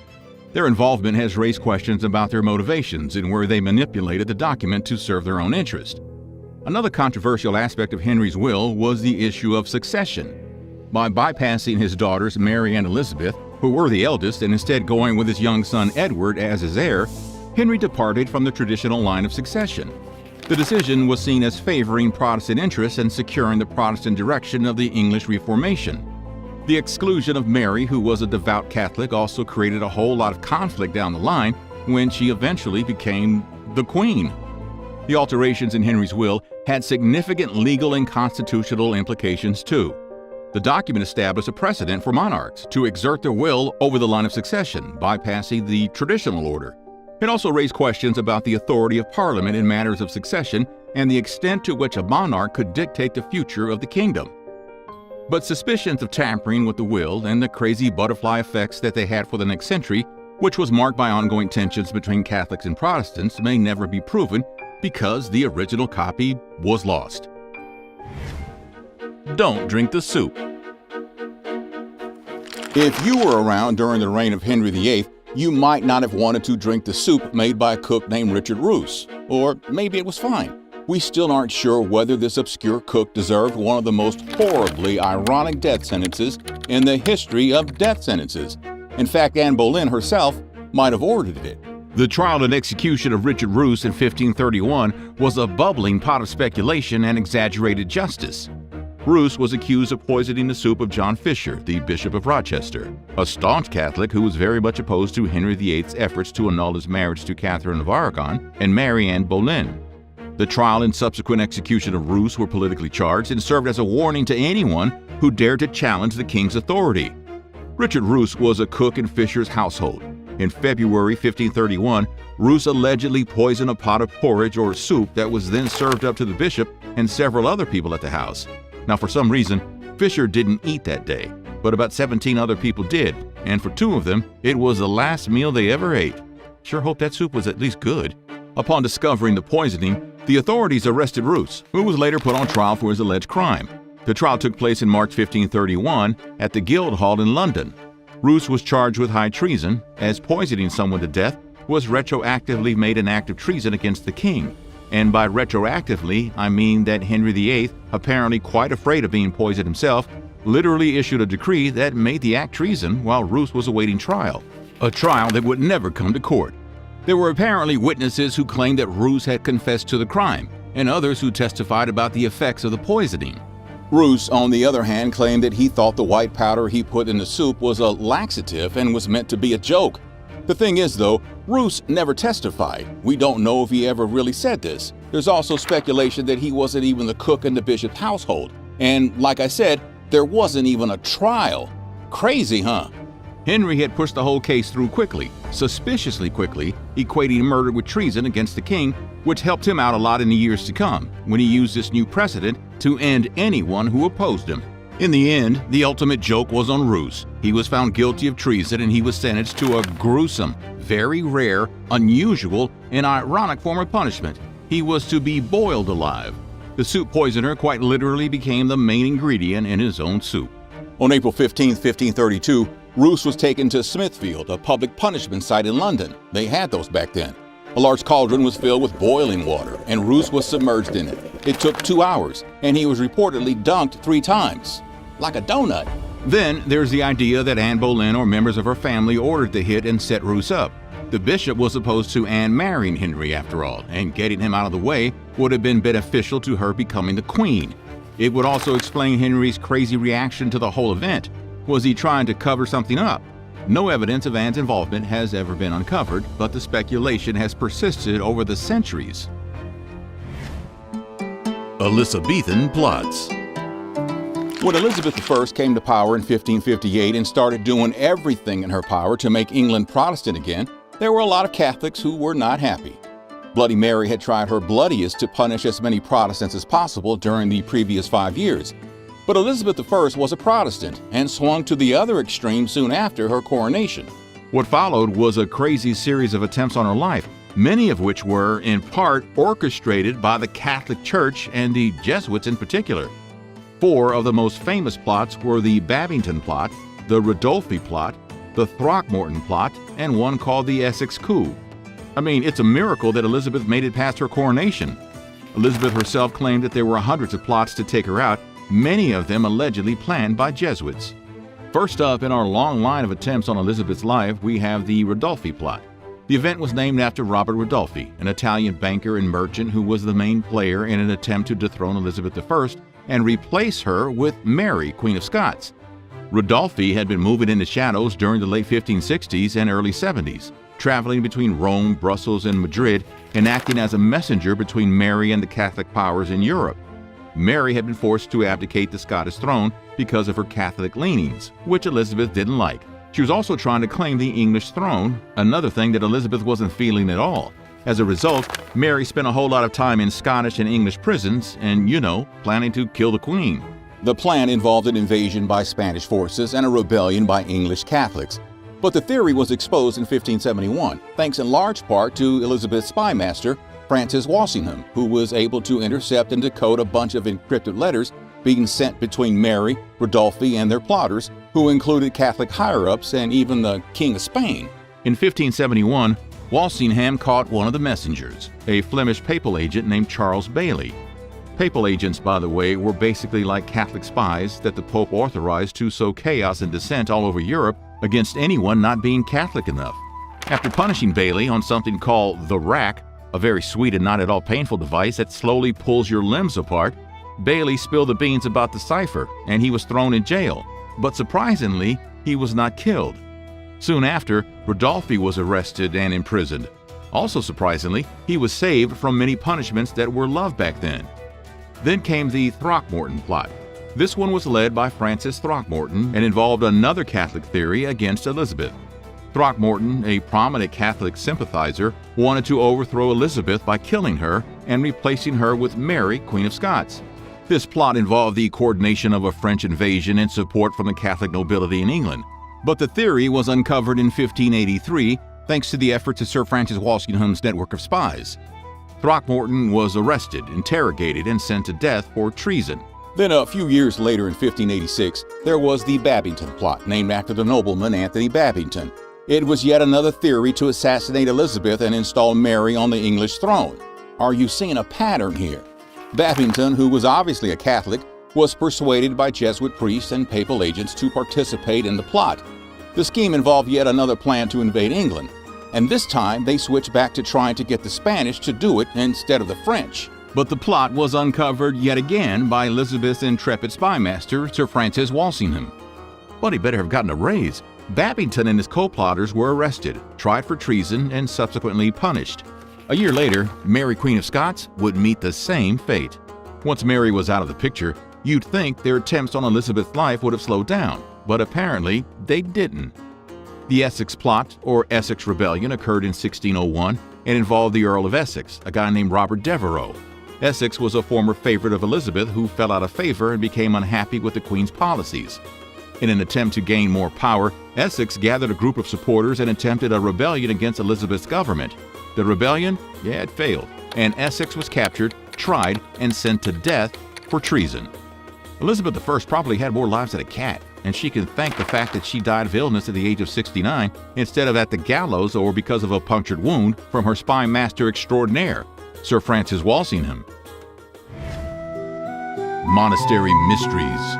Their involvement has raised questions about their motivations and where they manipulated the document to serve their own interest. Another controversial aspect of Henry's will was the issue of succession. By bypassing his daughters Mary and Elizabeth, who were the eldest, and instead going with his young son Edward as his heir, Henry departed from the traditional line of succession. The decision was seen as favoring Protestant interests and securing the Protestant direction of the English Reformation. The exclusion of Mary, who was a devout Catholic, also created a whole lot of conflict down the line when she eventually became the Queen. The alterations in Henry's will had significant legal and constitutional implications too. The document established a precedent for monarchs to exert their will over the line of succession, bypassing the traditional order. It also raised questions about the authority of Parliament in matters of succession and the extent to which a monarch could dictate the future of the kingdom. But suspicions of tampering with the will and the crazy butterfly effects that they had for the next century, which was marked by ongoing tensions between Catholics and Protestants, may never be proven because the original copy was lost. Don't drink the soup. If you were around during the reign of Henry VIII, you might not have wanted to drink the soup made by a cook named Richard Roos, or maybe it was fine. We still aren't sure whether this obscure cook deserved one of the most horribly ironic death sentences in the history of death sentences. In fact, Anne Boleyn herself might have ordered it. The trial and execution of Richard Roos in 1531 was a bubbling pot of speculation and exaggerated justice. Roos was accused of poisoning the soup of John Fisher, the Bishop of Rochester, a staunch Catholic who was very much opposed to Henry VIII's efforts to annul his marriage to Catherine of Aragon and marry Anne Boleyn. The trial and subsequent execution of Roos were politically charged and served as a warning to anyone who dared to challenge the king's authority. Richard Roos was a cook in Fisher's household. In February 1531, Roos allegedly poisoned a pot of porridge or soup that was then served up to the bishop and several other people at the house. Now, for some reason, Fisher didn't eat that day, but about 17 other people did, and for 2 of them, it was the last meal they ever ate. Sure hope that soup was at least good. Upon discovering the poisoning, the authorities arrested Roos, who was later put on trial for his alleged crime. The trial took place in March 1531 at the Guildhall in London. Roos was charged with high treason, as poisoning someone to death was retroactively made an act of treason against the king. And by retroactively, I mean that Henry VIII, apparently quite afraid of being poisoned himself, literally issued a decree that made the act treason while Roos was awaiting trial, a trial that would never come to court. There were apparently witnesses who claimed that Roos had confessed to the crime, and others who testified about the effects of the poisoning. Roos, on the other hand, claimed that he thought the white powder he put in the soup was a laxative and was meant to be a joke. The thing is, though, Roos never testified. We don't know if he ever really said this. There's also speculation that he wasn't even the cook in the bishop's household. And like I said, there wasn't even a trial. Crazy, huh? Henry had pushed the whole case through quickly, suspiciously quickly, equating murder with treason against the king, which helped him out a lot in the years to come, when he used this new precedent to end anyone who opposed him. In the end, the ultimate joke was on Roos. He was found guilty of treason and he was sentenced to a gruesome, very rare, unusual, and ironic form of punishment. He was to be boiled alive. The soup poisoner quite literally became the main ingredient in his own soup. On April 15, 1532, Roos was taken to Smithfield, a public punishment site in London. They had those back then. A large cauldron was filled with boiling water, and Roos was submerged in it. It took 2 hours, and he was reportedly dunked 3 times. Like a donut. Then there's the idea that Anne Boleyn or members of her family ordered the hit and set Roos up. The bishop was opposed to Anne marrying Henry after all, and getting him out of the way would have been beneficial to her becoming the queen. It would also explain Henry's crazy reaction to the whole event. Was he trying to cover something up? No evidence of Anne's involvement has ever been uncovered, but the speculation has persisted over the centuries. Elizabethan plots. When Elizabeth I came to power in 1558 and started doing everything in her power to make England Protestant again, there were a lot of Catholics who were not happy. Bloody Mary had tried her bloodiest to punish as many Protestants as possible during the previous 5 years. But Elizabeth I was a Protestant and swung to the other extreme soon after her coronation. What followed was a crazy series of attempts on her life, many of which were, in part, orchestrated by the Catholic Church and the Jesuits in particular. 4 of the most famous plots were the Babington plot, the Ridolfi plot, the Throckmorton plot, and one called the Essex coup. I mean, it's a miracle that Elizabeth made it past her coronation. Elizabeth herself claimed that there were hundreds of plots to take her out, many of them allegedly planned by Jesuits. First up in our long line of attempts on Elizabeth's life, we have the Ridolfi plot. The event was named after Robert Ridolfi, an Italian banker and merchant who was the main player in an attempt to dethrone Elizabeth I and replace her with Mary, Queen of Scots. Ridolfi had been moving in the shadows during the late 1560s and early 70s, traveling between Rome, Brussels, and Madrid, and acting as a messenger between Mary and the Catholic powers in Europe. Mary had been forced to abdicate the Scottish throne because of her Catholic leanings, which Elizabeth didn't like. She was also trying to claim the English throne, another thing that Elizabeth wasn't feeling at all. As a result, Mary spent a whole lot of time in Scottish and English prisons and, planning to kill the Queen. The plan involved an invasion by Spanish forces and a rebellion by English Catholics. But the theory was exposed in 1571, thanks in large part to Elizabeth's spymaster, Francis Walsingham, who was able to intercept and decode a bunch of encrypted letters being sent between Mary, Rodolphe, and their plotters, who included Catholic higher-ups and even the King of Spain. In 1571, Walsingham caught one of the messengers, a Flemish papal agent named Charles Bailey. Papal agents, by the way, were basically like Catholic spies that the Pope authorized to sow chaos and dissent all over Europe against anyone not being Catholic enough. After punishing Bailey on something called the rack, a very sweet and not at all painful device that slowly pulls your limbs apart, Bailey spilled the beans about the cipher and he was thrown in jail. But surprisingly, he was not killed. Soon after, Rodolphe was arrested and imprisoned. Also surprisingly, he was saved from many punishments that were loved back then. Then came the Throckmorton plot. This one was led by Francis Throckmorton and involved another Catholic theory against Elizabeth. Throckmorton, a prominent Catholic sympathizer, wanted to overthrow Elizabeth by killing her and replacing her with Mary, Queen of Scots. This plot involved the coordination of a French invasion and support from the Catholic nobility in England. But the theory was uncovered in 1583 thanks to the efforts of Sir Francis Walsingham's network of spies. Throckmorton was arrested, interrogated, and sent to death for treason. Then a few years later in 1586, there was the Babington plot, named after the nobleman Anthony Babington. It was yet another theory to assassinate Elizabeth and install Mary on the English throne. Are you seeing a pattern here? Babington, who was obviously a Catholic, was persuaded by Jesuit priests and papal agents to participate in the plot. The scheme involved yet another plan to invade England, and this time they switched back to trying to get the Spanish to do it instead of the French. But the plot was uncovered yet again by Elizabeth's intrepid spymaster, Sir Francis Walsingham. But he better have gotten a raise. Babington and his co-plotters were arrested, tried for treason, and subsequently punished. A year later, Mary, Queen of Scots, would meet the same fate. Once Mary was out of the picture, you'd think their attempts on Elizabeth's life would have slowed down, but apparently they didn't. The Essex plot, or Essex Rebellion, occurred in 1601 and involved the Earl of Essex, a guy named Robert Devereux. Essex was a former favorite of Elizabeth who fell out of favor and became unhappy with the Queen's policies. In an attempt to gain more power, Essex gathered a group of supporters and attempted a rebellion against Elizabeth's government. The rebellion, it failed, and Essex was captured, tried, and sent to death for treason. Elizabeth I probably had more lives than a cat, and she can thank the fact that she died of illness at the age of 69 instead of at the gallows or because of a punctured wound from her spy master extraordinaire, Sir Francis Walsingham. Monastery Mysteries.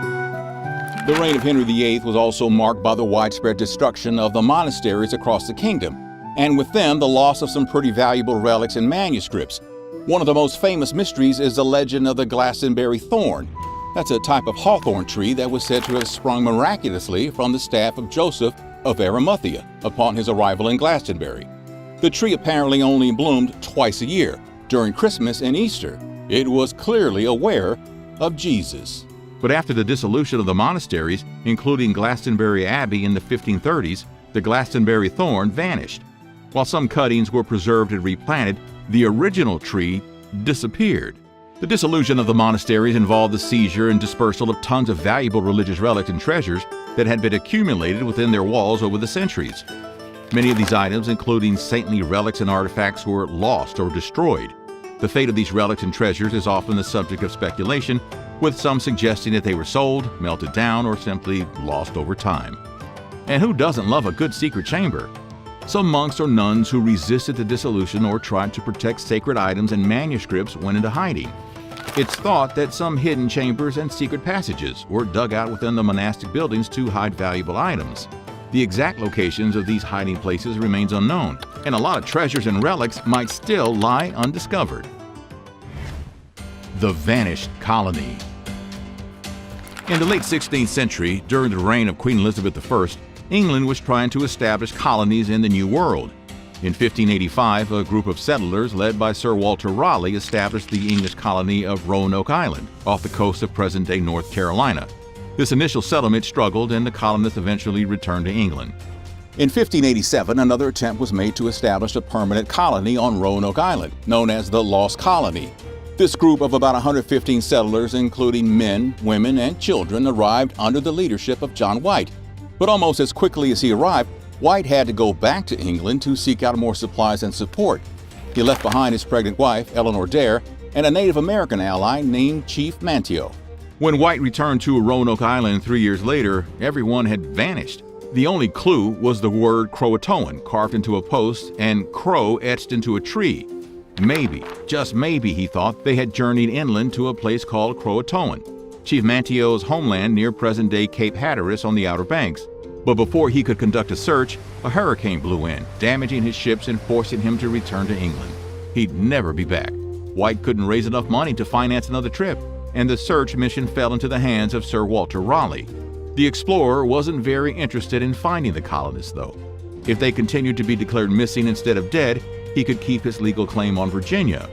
The reign of Henry VIII was also marked by the widespread destruction of the monasteries across the kingdom, and with them the loss of some pretty valuable relics and manuscripts. One of the most famous mysteries is the legend of the Glastonbury thorn. That's a type of hawthorn tree that was said to have sprung miraculously from the staff of Joseph of Arimathea upon his arrival in Glastonbury. The tree apparently only bloomed twice a year, during Christmas and Easter. It was clearly aware of Jesus. But after the dissolution of the monasteries, including Glastonbury Abbey in the 1530s, the Glastonbury thorn vanished. While some cuttings were preserved and replanted, the original tree disappeared. The dissolution of the monasteries involved the seizure and dispersal of tons of valuable religious relics and treasures that had been accumulated within their walls over the centuries. Many of these items, including saintly relics and artifacts, were lost or destroyed. The fate of these relics and treasures is often the subject of speculation, with some suggesting that they were sold, melted down, or simply lost over time. And who doesn't love a good secret chamber? Some monks or nuns who resisted the dissolution or tried to protect sacred items and manuscripts went into hiding. It's thought that some hidden chambers and secret passages were dug out within the monastic buildings to hide valuable items. The exact locations of these hiding places remains unknown, and a lot of treasures and relics might still lie undiscovered. The Vanished Colony. In the late 16th century, during the reign of Queen Elizabeth I, England was trying to establish colonies in the New World. In 1585, a group of settlers led by Sir Walter Raleigh established the English colony of Roanoke Island off the coast of present-day North Carolina. This initial settlement struggled and the colonists eventually returned to England. In 1587, another attempt was made to establish a permanent colony on Roanoke Island, known as the Lost Colony. This group of about 115 settlers, including men, women, and children, arrived under the leadership of John White. But almost as quickly as he arrived, White had to go back to England to seek out more supplies and support. He left behind his pregnant wife, Eleanor Dare, and a Native American ally named Chief Manteo. When White returned to Roanoke Island 3 years later, everyone had vanished. The only clue was the word Croatoan carved into a post and crow etched into a tree. Maybe, just maybe, he thought, they had journeyed inland to a place called Croatoan, Chief Manteo's homeland near present-day Cape Hatteras on the Outer Banks. But before he could conduct a search, a hurricane blew in, damaging his ships and forcing him to return to England. He'd never be back. White couldn't raise enough money to finance another trip, and the search mission fell into the hands of Sir Walter Raleigh. The explorer wasn't very interested in finding the colonists, though. If they continued to be declared missing instead of dead, he could keep his legal claim on Virginia.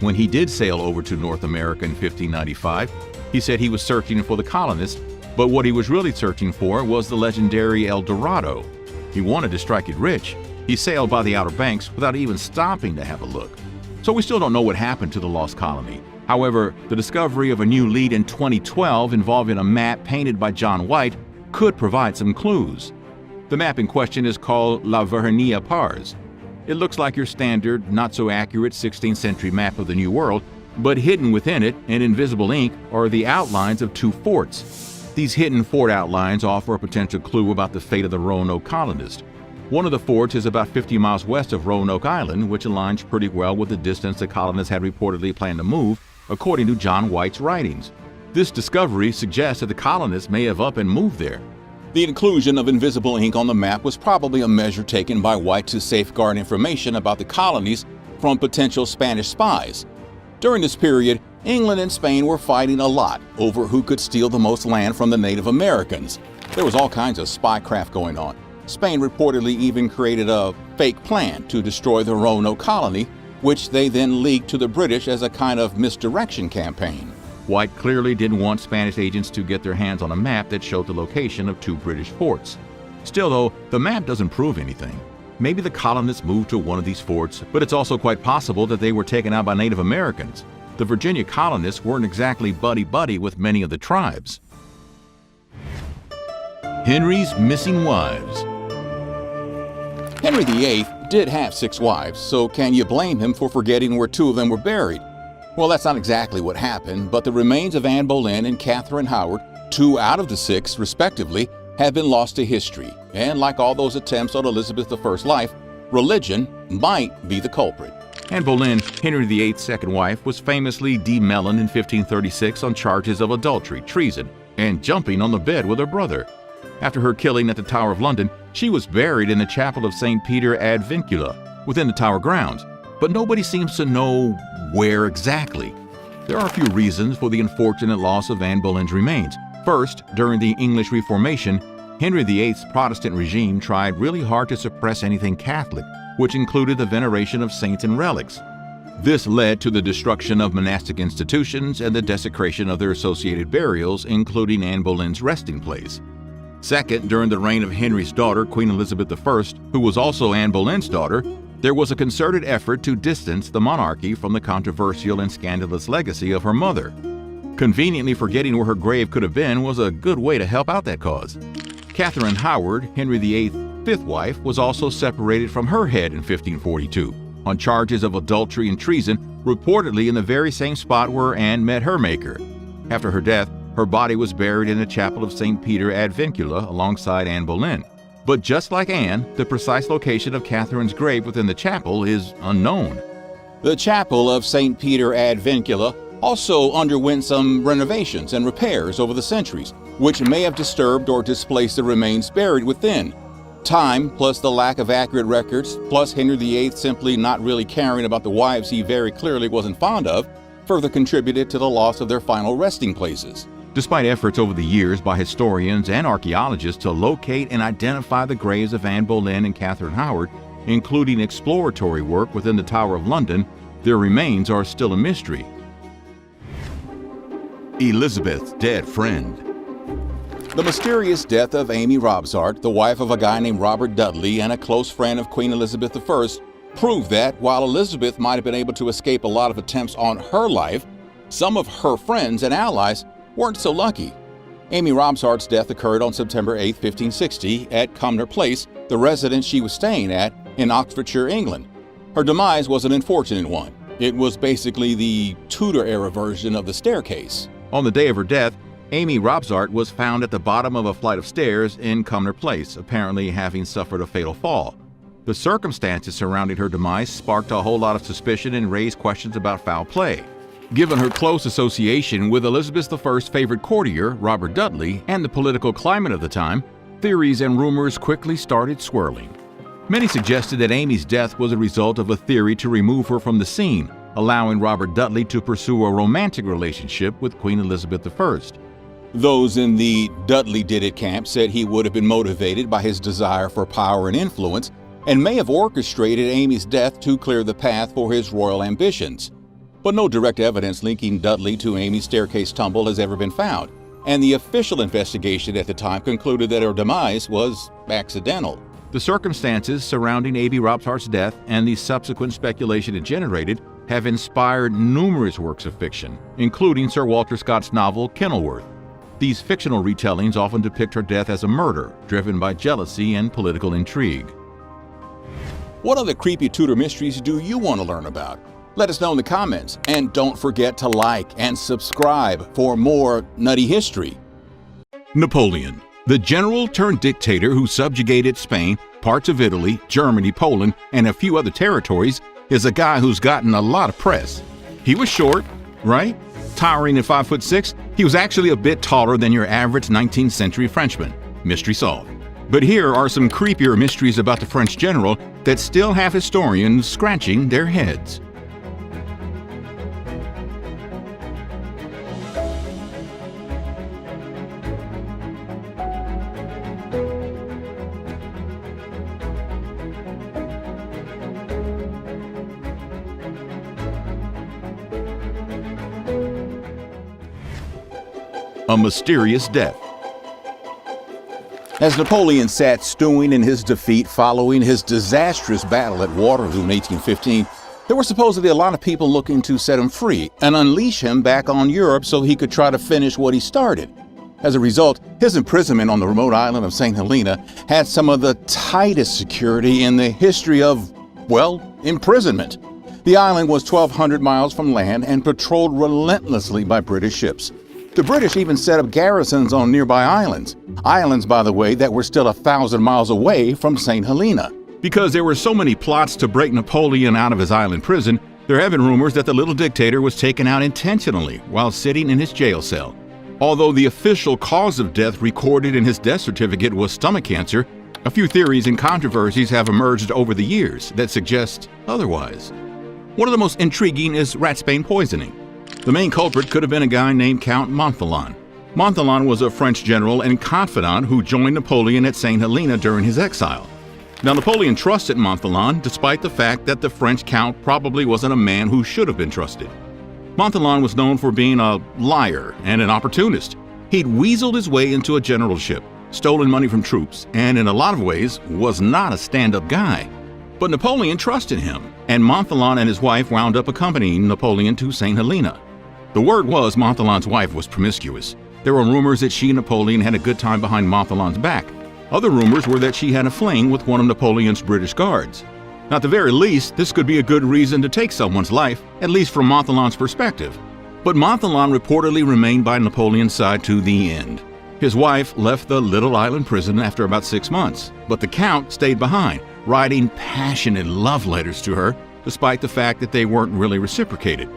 When he did sail over to North America in 1595, he said he was searching for the colonists, but what he was really searching for was the legendary El Dorado. He wanted to strike it rich. He sailed by the Outer Banks without even stopping to have a look. So we still don't know what happened to the lost colony. However, the discovery of a new lead in 2012 involving a map painted by John White could provide some clues. The map in question is called La Vernia Pars. It looks like your standard, not-so-accurate 16th century map of the New World, but hidden within it in invisible ink are the outlines of two forts. These hidden fort outlines offer a potential clue about the fate of the Roanoke colonists. One of the forts is about 50 miles west of Roanoke Island, which aligns pretty well with the distance the colonists had reportedly planned to move, according to John White's writings. This discovery suggests that the colonists may have up and moved there. The inclusion of invisible ink on the map was probably a measure taken by White to safeguard information about the colonies from potential Spanish spies. During this period, England and Spain were fighting a lot over who could steal the most land from the Native Americans. There was all kinds of spycraft going on. Spain reportedly even created a fake plan to destroy the Roanoke colony, which they then leaked to the British as a kind of misdirection campaign. White clearly didn't want Spanish agents to get their hands on a map that showed the location of two British forts. Still, though, the map doesn't prove anything. Maybe the colonists moved to one of these forts, but it's also quite possible that they were taken out by Native Americans. The Virginia colonists weren't exactly buddy-buddy with many of the tribes. Henry's missing wives. Henry VIII did have 6 wives, so can you blame him for forgetting where 2 of them were buried? Well, that's not exactly what happened, but the remains of Anne Boleyn and Catherine Howard, 2 out of the 6, respectively, have been lost to history. And like all those attempts on Elizabeth I's life, religion might be the culprit. Anne Boleyn, Henry VIII's second wife, was famously demeloned in 1536 on charges of adultery, treason, and jumping on the bed with her brother. After her killing at the Tower of London, she was buried in the chapel of St. Peter ad Vincula, within the Tower grounds, but nobody seems to know where exactly. There are a few reasons for the unfortunate loss of Anne Boleyn's remains. First, during the English Reformation, Henry VIII's Protestant regime tried really hard to suppress anything Catholic, which included the veneration of saints and relics. This led to the destruction of monastic institutions and the desecration of their associated burials, including Anne Boleyn's resting place. Second, during the reign of Henry's daughter, Queen Elizabeth I, who was also Anne Boleyn's daughter, there was a concerted effort to distance the monarchy from the controversial and scandalous legacy of her mother. Conveniently forgetting where her grave could have been was a good way to help out that cause. Catherine Howard, Henry VIII's 5th wife, was also separated from her head in 1542 on charges of adultery and treason, reportedly in the very same spot where Anne met her maker. After her death, her body was buried in the chapel of St. Peter ad Vincula alongside Anne Boleyn. But just like Anne, the precise location of Catherine's grave within the chapel is unknown. The chapel of St. Peter ad Vincula also underwent some renovations and repairs over the centuries, which may have disturbed or displaced the remains buried within. Time, plus the lack of accurate records, plus Henry VIII simply not really caring about the wives he very clearly wasn't fond of, further contributed to the loss of their final resting places. Despite efforts over the years by historians and archaeologists to locate and identify the graves of Anne Boleyn and Catherine Howard, including exploratory work within the Tower of London, their remains are still a mystery. Elizabeth's dead friend. The mysterious death of Amy Robsart, the wife of a guy named Robert Dudley and a close friend of Queen Elizabeth I, proved that while Elizabeth might have been able to escape a lot of attempts on her life, some of her friends and allies weren't so lucky. Amy Robsart's death occurred on September 8, 1560, at Cumnor Place, the residence she was staying at in Oxfordshire, England. Her demise was an unfortunate one. It was basically the Tudor-era version of the staircase. On the day of her death, Amy Robsart was found at the bottom of a flight of stairs in Cumnor Place, apparently having suffered a fatal fall. The circumstances surrounding her demise sparked a whole lot of suspicion and raised questions about foul play. Given her close association with Elizabeth I's favorite courtier, Robert Dudley, and the political climate of the time, theories and rumors quickly started swirling. Many suggested that Amy's death was a result of a theory to remove her from the scene, allowing Robert Dudley to pursue a romantic relationship with Queen Elizabeth I. Those in the Dudley did it camp said he would have been motivated by his desire for power and influence and may have orchestrated Amy's death to clear the path for his royal ambitions. But no direct evidence linking Dudley to Amy's staircase tumble has ever been found, and the official investigation at the time concluded that her demise was accidental. The circumstances surrounding Amy Robsart's death and the subsequent speculation it generated have inspired numerous works of fiction, including Sir Walter Scott's novel Kenilworth. These fictional retellings often depict her death as a murder driven by jealousy and political intrigue. What other creepy Tudor mysteries do you want to learn about? Let us know in the comments, and don't forget to like and subscribe for more nutty history. Napoleon, the general turned dictator who subjugated Spain, parts of Italy, Germany, Poland, and a few other territories, is a guy who's gotten a lot of press. He was short, right? Towering at 5'6", he was actually a bit taller than your average 19th century Frenchman. Mystery solved. But here are some creepier mysteries about the French general that still have historians scratching their heads. A mysterious death. As Napoleon sat stewing in his defeat following his disastrous battle at Waterloo in 1815, there were supposedly a lot of people looking to set him free and unleash him back on Europe so he could try to finish what he started. As a result, his imprisonment on the remote island of St. Helena had some of the tightest security in the history of, well, imprisonment. The island was 1,200 miles from land and patrolled relentlessly by British ships. The British even set up garrisons on nearby islands. Islands, by the way, that were still 1,000 miles away from St. Helena. Because there were so many plots to break Napoleon out of his island prison, there have been rumors that the little dictator was taken out intentionally while sitting in his jail cell. Although the official cause of death recorded in his death certificate was stomach cancer, a few theories and controversies have emerged over the years that suggest otherwise. One of the most intriguing is ratsbane poisoning. The main culprit could have been a guy named Count Montholon. Montholon was a French general and confidant who joined Napoleon at St. Helena during his exile. Now, Napoleon trusted Montholon despite the fact that the French count probably wasn't a man who should have been trusted. Montholon was known for being a liar and an opportunist. He'd weaseled his way into a generalship, stolen money from troops, and in a lot of ways was not a stand-up guy. But Napoleon trusted him, and Montholon and his wife wound up accompanying Napoleon to St. Helena. The word was Montholon's wife was promiscuous. There were rumors that she and Napoleon had a good time behind Montholon's back. Other rumors were that she had a fling with one of Napoleon's British guards. Now, at the very least, this could be a good reason to take someone's life, at least from Montholon's perspective. But Montholon reportedly remained by Napoleon's side to the end. His wife left the little island prison after about 6 months, but the Count stayed behind, writing passionate love letters to her, despite the fact that they weren't really reciprocated.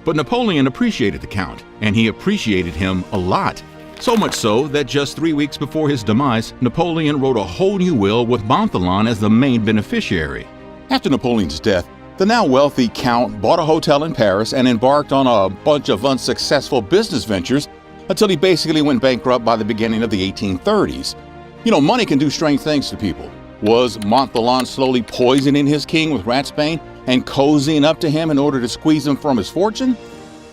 But Napoleon appreciated the Count, and he appreciated him a lot. So much so that just 3 weeks before his demise, Napoleon wrote a whole new will with Montholon as the main beneficiary. After Napoleon's death, the now wealthy Count bought a hotel in Paris and embarked on a bunch of unsuccessful business ventures until he basically went bankrupt by the beginning of the 1830s. You know, money can do strange things to people. Was Montholon slowly poisoning his king with ratsbane and cozying up to him in order to squeeze him from his fortune?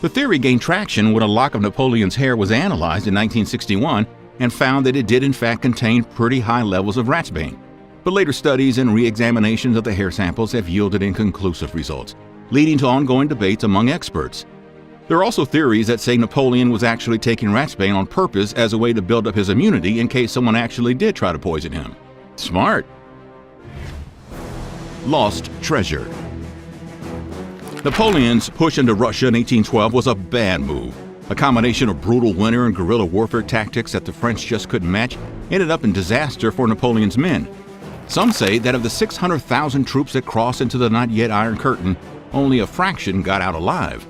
The theory gained traction when a lock of Napoleon's hair was analyzed in 1961 and found that it did in fact contain pretty high levels of ratsbane. But later studies and re-examinations of the hair samples have yielded inconclusive results, leading to ongoing debates among experts. There are also theories that say Napoleon was actually taking ratsbane on purpose as a way to build up his immunity in case someone actually did try to poison him. Smart. Lost treasure. Napoleon's push into Russia in 1812 was a bad move. A combination of brutal winter and guerrilla warfare tactics that the French just couldn't match ended up in disaster for Napoleon's men. Some say that of the 600,000 troops that crossed into the not yet Iron Curtain, only a fraction got out alive.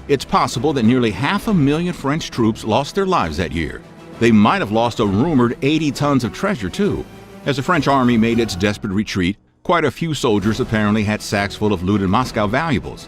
It's possible that nearly 500,000 French troops lost their lives that year. They might have lost a rumored 80 tons of treasure too. As the French army made its desperate retreat, quite a few soldiers apparently had sacks full of looted Moscow valuables.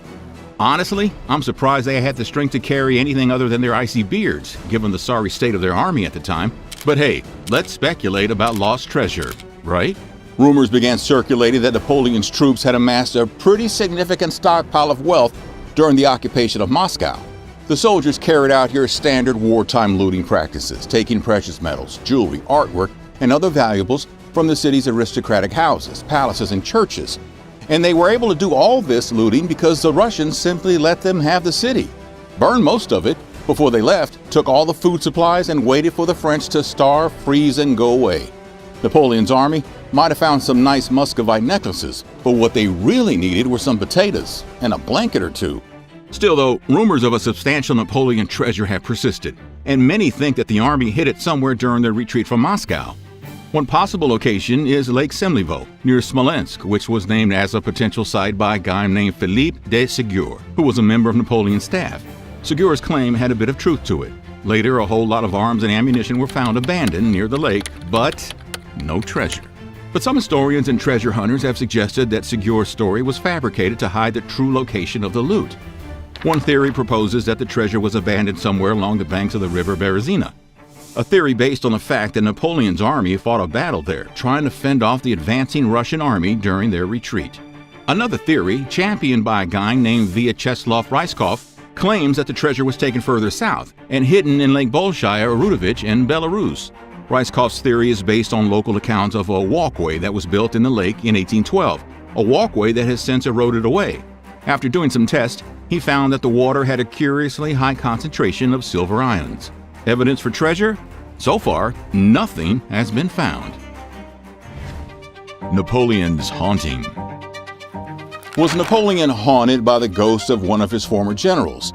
Honestly, I'm surprised they had the strength to carry anything other than their icy beards, given the sorry state of their army at the time. But hey, let's speculate about lost treasure, right? Rumors began circulating that Napoleon's troops had amassed a pretty significant stockpile of wealth during the occupation of Moscow. The soldiers carried out your standard wartime looting practices, taking precious metals, jewelry, artwork, and other valuables from the city's aristocratic houses, palaces, and churches. And they were able to do all this looting because the Russians simply let them have the city, burned most of it before they left, took all the food supplies, and waited for the French to starve, freeze, and go away. Napoleon's army might have found some nice Muscovite necklaces, but what they really needed were some potatoes and a blanket or two. Still though, rumors of a substantial Napoleon treasure have persisted, and many think that the army hid it somewhere during their retreat from Moscow. One possible location is Lake Semlivo, near Smolensk, which was named as a potential site by a guy named Philippe de Ségur, who was a member of Napoleon's staff. Ségur's claim had a bit of truth to it. Later, a whole lot of arms and ammunition were found abandoned near the lake, but no treasure. But some historians and treasure hunters have suggested that Ségur's story was fabricated to hide the true location of the loot. One theory proposes that the treasure was abandoned somewhere along the banks of the river Berezina, a theory based on the fact that Napoleon's army fought a battle there, trying to fend off the advancing Russian army during their retreat. Another theory, championed by a guy named Vyacheslav Ryskov, claims that the treasure was taken further south and hidden in Lake Bolshaya or Rudovich in Belarus. Ryskov's theory is based on local accounts of a walkway that was built in the lake in 1812, a walkway that has since eroded away. After doing some tests, he found that the water had a curiously high concentration of silver ions. Evidence for treasure? So far, nothing has been found. Napoleon's haunting. Was Napoleon haunted by the ghost of one of his former generals?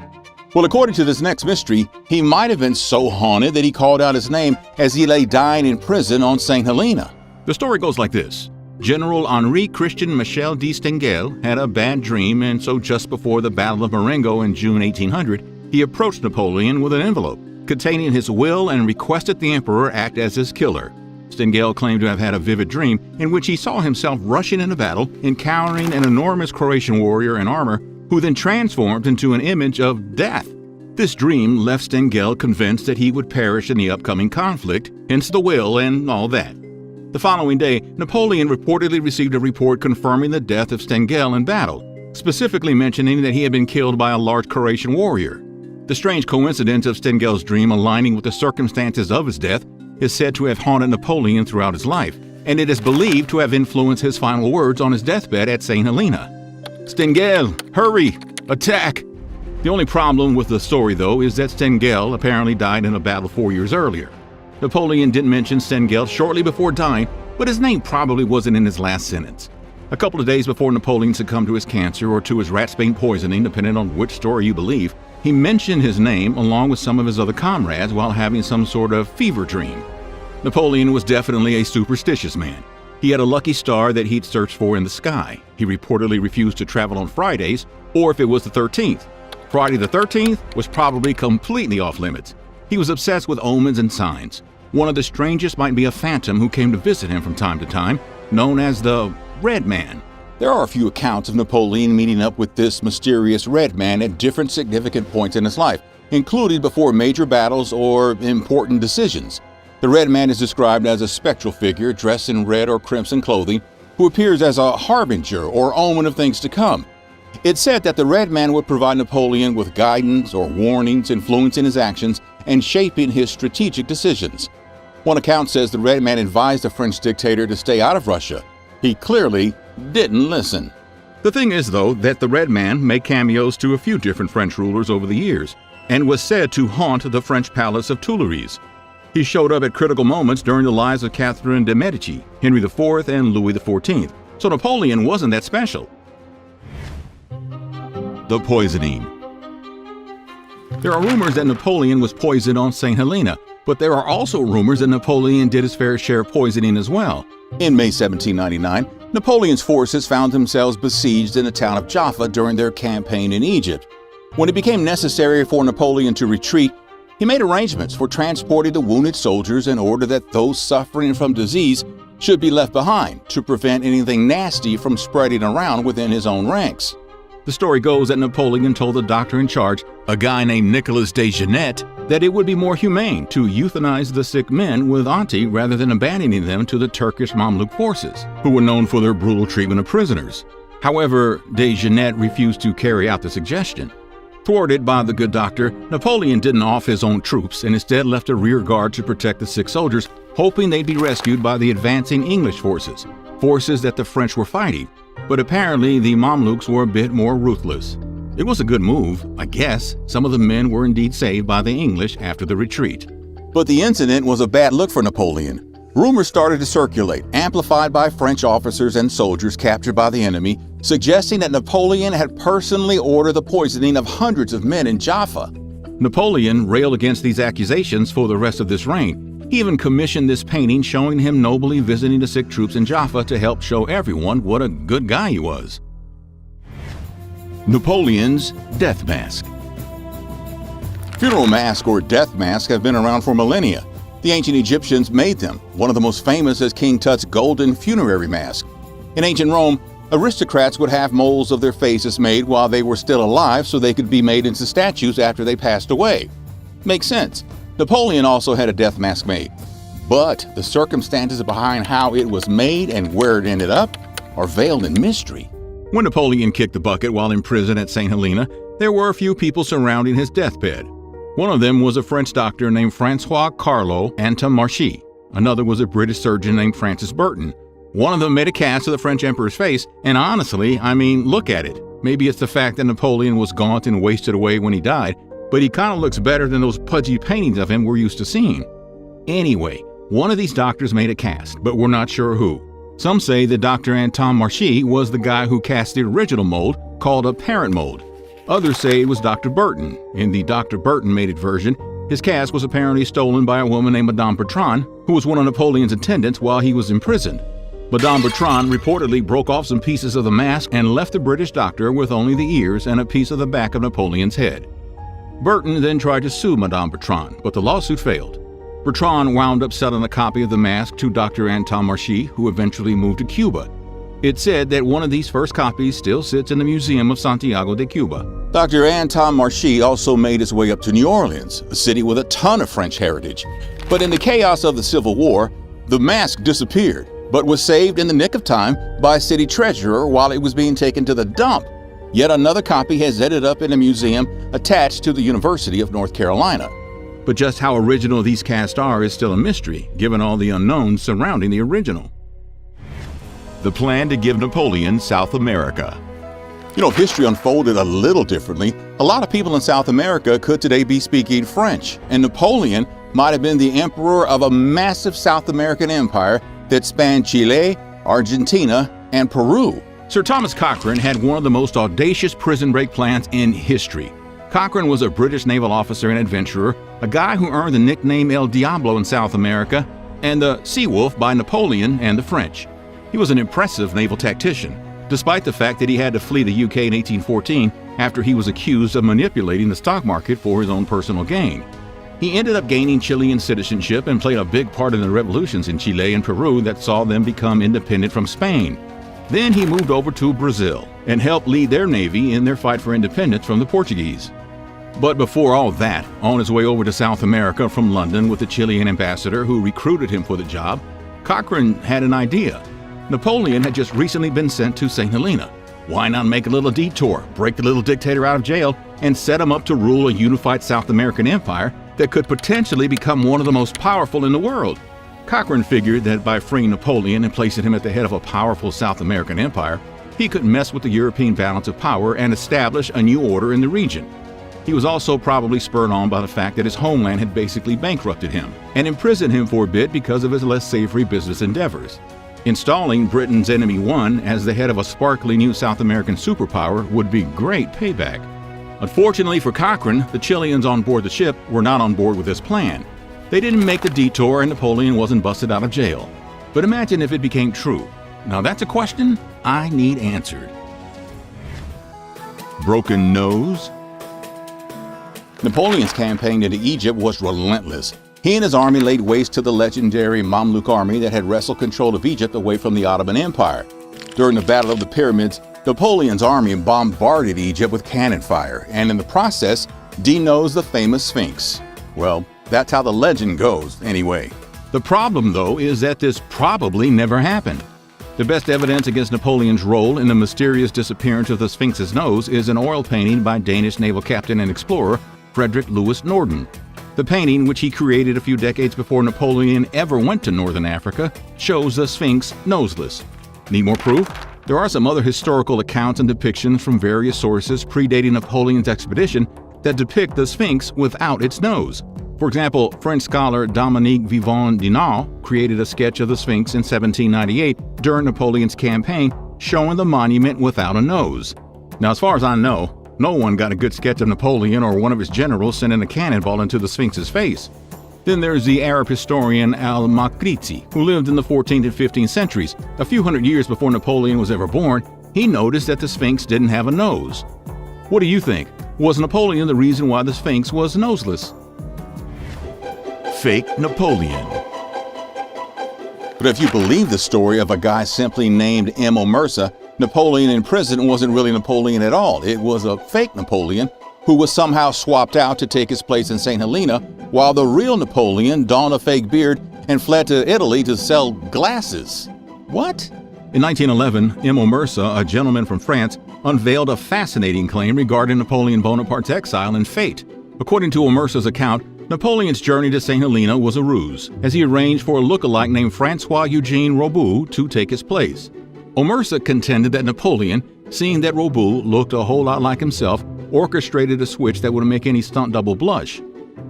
Well, according to this next mystery, he might have been so haunted that he called out his name as he lay dying in prison on St. Helena. The story goes like this. General Henri Christian Michel de Stengel had a bad dream, and so just before the Battle of Marengo in June 1800, he approached Napoleon with an envelope containing his will and requested the emperor act as his killer. Stengel claimed to have had a vivid dream in which he saw himself rushing into battle, encountering an enormous Croatian warrior in armor who then transformed into an image of death. This dream left Stengel convinced that he would perish in the upcoming conflict, hence the will and all that. The following day, Napoleon reportedly received a report confirming the death of Stengel in battle, specifically mentioning that he had been killed by a large Croatian warrior. The strange coincidence of Stengel's dream aligning with the circumstances of his death is said to have haunted Napoleon throughout his life, and it is believed to have influenced his final words on his deathbed at St. Helena. Stengel, hurry! Attack! The only problem with the story, though, is that Stengel apparently died in a battle 4 years earlier. Napoleon didn't mention Stengel shortly before dying, but his name probably wasn't in his last sentence. A couple of days before Napoleon succumbed to his cancer or to his ratsbane poisoning, depending on which story you believe, he mentioned his name along with some of his other comrades while having some sort of fever dream. Napoleon was definitely a superstitious man. He had a lucky star that he'd searched for in the sky. He reportedly refused to travel on Fridays, or if it was the 13th. Friday the 13th was probably completely off limits. He was obsessed with omens and signs. One of the strangest might be a phantom who came to visit him from time to time, known as the Red Man. There are a few accounts of Napoleon meeting up with this mysterious Red Man at different significant points in his life, including before major battles or important decisions. The Red Man is described as a spectral figure dressed in red or crimson clothing who appears as a harbinger or omen of things to come. It's said that the Red Man would provide Napoleon with guidance or warnings, influencing his actions and shaping his strategic decisions. One account says the Red Man advised the French dictator to stay out of Russia. He clearly didn't listen. The thing is, though, that the Red Man made cameos to a few different French rulers over the years and was said to haunt the French palace of Tuileries. He showed up at critical moments during the lives of Catherine de' Medici, Henry IV, and Louis XIV, so Napoleon wasn't that special. The poisoning. There are rumors that Napoleon was poisoned on St. Helena, but there are also rumors that Napoleon did his fair share of poisoning as well. In May 1799, Napoleon's forces found themselves besieged in the town of Jaffa during their campaign in Egypt. When it became necessary for Napoleon to retreat, he made arrangements for transporting the wounded soldiers in order that those suffering from disease should be left behind to prevent anything nasty from spreading around within his own ranks. The story goes that Napoleon told the doctor in charge, a guy named Nicolas de Jeannette, that it would be more humane to euthanize the sick men with Anti rather than abandoning them to the Turkish Mamluk forces, who were known for their brutal treatment of prisoners. However, de Jeannette refused to carry out the suggestion. Thwarted by the good doctor, Napoleon didn't off his own troops and instead left a rear guard to protect the sick soldiers, hoping they'd be rescued by the advancing English forces that the French were fighting. But apparently the Mamluks were a bit more ruthless. It was a good move, I guess. Some of the men were indeed saved by the English after the retreat. But the incident was a bad look for Napoleon. Rumors started to circulate, amplified by French officers and soldiers captured by the enemy, suggesting that Napoleon had personally ordered the poisoning of hundreds of men in Jaffa. Napoleon railed against these accusations for the rest of this reign. He even commissioned this painting showing him nobly visiting the sick troops in Jaffa to help show everyone what a good guy he was. Napoleon's death mask. Funeral masks or death masks have been around for millennia. The ancient Egyptians made them. One of the most famous is King Tut's golden funerary mask. In ancient Rome, aristocrats would have molds of their faces made while they were still alive so they could be made into statues after they passed away. Makes sense. Napoleon also had a death mask made. But the circumstances behind how it was made and where it ended up are veiled in mystery. When Napoleon kicked the bucket while in prison at St. Helena, there were a few people surrounding his deathbed. One of them was a French doctor named Francois Carlo Antomarchi. Another was a British surgeon named Francis Burton. One of them made a cast of the French emperor's face, and honestly, look at it. Maybe it's the fact that Napoleon was gaunt and wasted away when he died, but he kind of looks better than those pudgy paintings of him we're used to seeing. Anyway, one of these doctors made a cast, but we're not sure who. Some say that Dr. Antomarchi was the guy who cast the original mold, called a parent mold. Others say it was Dr. Burton. In the Dr. Burton made it version, his cast was apparently stolen by a woman named Madame Bertrand, who was one of Napoleon's attendants while he was imprisoned. Madame Bertrand reportedly broke off some pieces of the mask and left the British doctor with only the ears and a piece of the back of Napoleon's head. Burton then tried to sue Madame Bertrand, but the lawsuit failed. Bertrand wound up selling a copy of the mask to Dr. Antomarchi, who eventually moved to Cuba. It's said that one of these first copies still sits in the Museum of Santiago de Cuba. Dr. Antomarchi also made his way up to New Orleans, a city with a ton of French heritage. But in the chaos of the Civil War, the mask disappeared, but was saved in the nick of time by a city treasurer while it was being taken to the dump. Yet another copy has ended up in a museum attached to the University of North Carolina. But just how original these casts are is still a mystery, given all the unknowns surrounding the original. The plan to give Napoleon South America. If history unfolded a little differently, a lot of people in South America could today be speaking French, and Napoleon might have been the emperor of a massive South American empire that spanned Chile, Argentina, and Peru. Sir Thomas Cochrane had one of the most audacious prison break plans in history. Cochrane was a British naval officer and adventurer, a guy who earned the nickname El Diablo in South America, and the Sea Wolf by Napoleon and the French. He was an impressive naval tactician, despite the fact that he had to flee the UK in 1814 after he was accused of manipulating the stock market for his own personal gain. He ended up gaining Chilean citizenship and played a big part in the revolutions in Chile and Peru that saw them become independent from Spain. Then he moved over to Brazil and helped lead their navy in their fight for independence from the Portuguese. But before all that, on his way over to South America from London with the Chilean ambassador who recruited him for the job, Cochrane had an idea. Napoleon had just recently been sent to St. Helena. Why not make a little detour, break the little dictator out of jail, and set him up to rule a unified South American empire that could potentially become one of the most powerful in the world? Cochrane figured that by freeing Napoleon and placing him at the head of a powerful South American empire, he could mess with the European balance of power and establish a new order in the region. He was also probably spurred on by the fact that his homeland had basically bankrupted him and imprisoned him for a bit because of his less savory business endeavors. Installing Britain's enemy one as the head of a sparkly new South American superpower would be great payback. Unfortunately for Cochrane, the Chileans on board the ship were not on board with this plan. They didn't make the detour and Napoleon wasn't busted out of jail. But imagine if it became true. Now that's a question I need answered. Broken nose? Napoleon's campaign into Egypt was relentless. He and his army laid waste to the legendary Mamluk army that had wrestled control of Egypt away from the Ottoman Empire. During the Battle of the Pyramids, Napoleon's army bombarded Egypt with cannon fire, and in the process, denosed the famous Sphinx. Well, that's how the legend goes, anyway. The problem, though, is that this probably never happened. The best evidence against Napoleon's role in the mysterious disappearance of the Sphinx's nose is an oil painting by Danish naval captain and explorer Frederick Louis Norden. The painting, which he created a few decades before Napoleon ever went to northern Africa, shows the Sphinx noseless. Need more proof? There are some other historical accounts and depictions from various sources predating Napoleon's expedition that depict the Sphinx without its nose. For example, French scholar Dominique Vivant-Dinard created a sketch of the Sphinx in 1798 during Napoleon's campaign, showing the monument without a nose. Now, as far as I know, no one got a good sketch of Napoleon or one of his generals sending a cannonball into the Sphinx's face. Then there's the Arab historian al-Makrizi, who lived in the 14th and 15th centuries. A few hundred years before Napoleon was ever born, he noticed that the Sphinx didn't have a nose. What do you think? Was Napoleon the reason why the Sphinx was noseless? Fake Napoleon. But if you believe the story of a guy simply named Emil Mercer, Napoleon in prison wasn't really Napoleon at all. It was a fake Napoleon who was somehow swapped out to take his place in St. Helena, while the real Napoleon donned a fake beard and fled to Italy to sell glasses. What? In 1911, Emil Mercer, a gentleman from France, unveiled a fascinating claim regarding Napoleon Bonaparte's exile and fate. According to Mercer's account, Napoleon's journey to St. Helena was a ruse, as he arranged for a look-alike named Francois-Eugene Robuch to take his place. Mercer contended that Napoleon, seeing that Robuch looked a whole lot like himself, orchestrated a switch that would make any stunt double blush.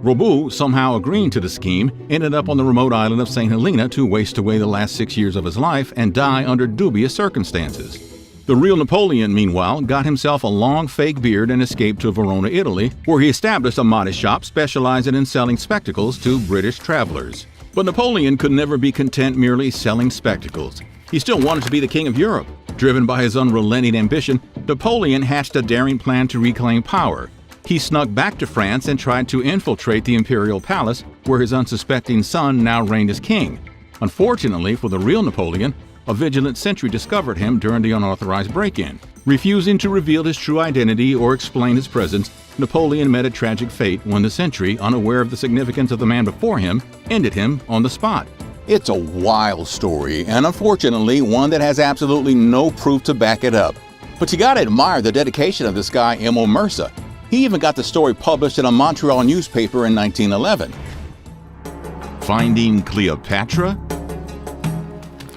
Robuch, somehow agreeing to the scheme, ended up on the remote island of St. Helena to waste away the last 6 years of his life and die under dubious circumstances. The real Napoleon, meanwhile, got himself a long fake beard and escaped to Verona, Italy, where he established a modest shop specializing in selling spectacles to British travelers. But Napoleon could never be content merely selling spectacles. He still wanted to be the king of Europe. Driven by his unrelenting ambition, Napoleon hatched a daring plan to reclaim power. He snuck back to France and tried to infiltrate the imperial palace, where his unsuspecting son now reigned as king. Unfortunately for the real Napoleon, a vigilant sentry discovered him during the unauthorized break-in. Refusing to reveal his true identity or explain his presence, Napoleon met a tragic fate when the sentry, unaware of the significance of the man before him, ended him on the spot. It's a wild story, and unfortunately one that has absolutely no proof to back it up. But you gotta admire the dedication of this guy, Emil Mercer. He even got the story published in a Montreal newspaper in 1911. Finding Cleopatra?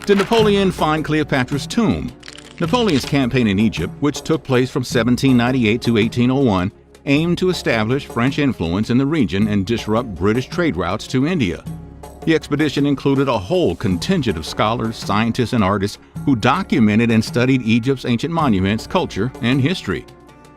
Did Napoleon find Cleopatra's tomb? Napoleon's campaign in Egypt, which took place from 1798 to 1801, aimed to establish French influence in the region and disrupt British trade routes to India. The expedition included a whole contingent of scholars, scientists, and artists who documented and studied Egypt's ancient monuments, culture, and history.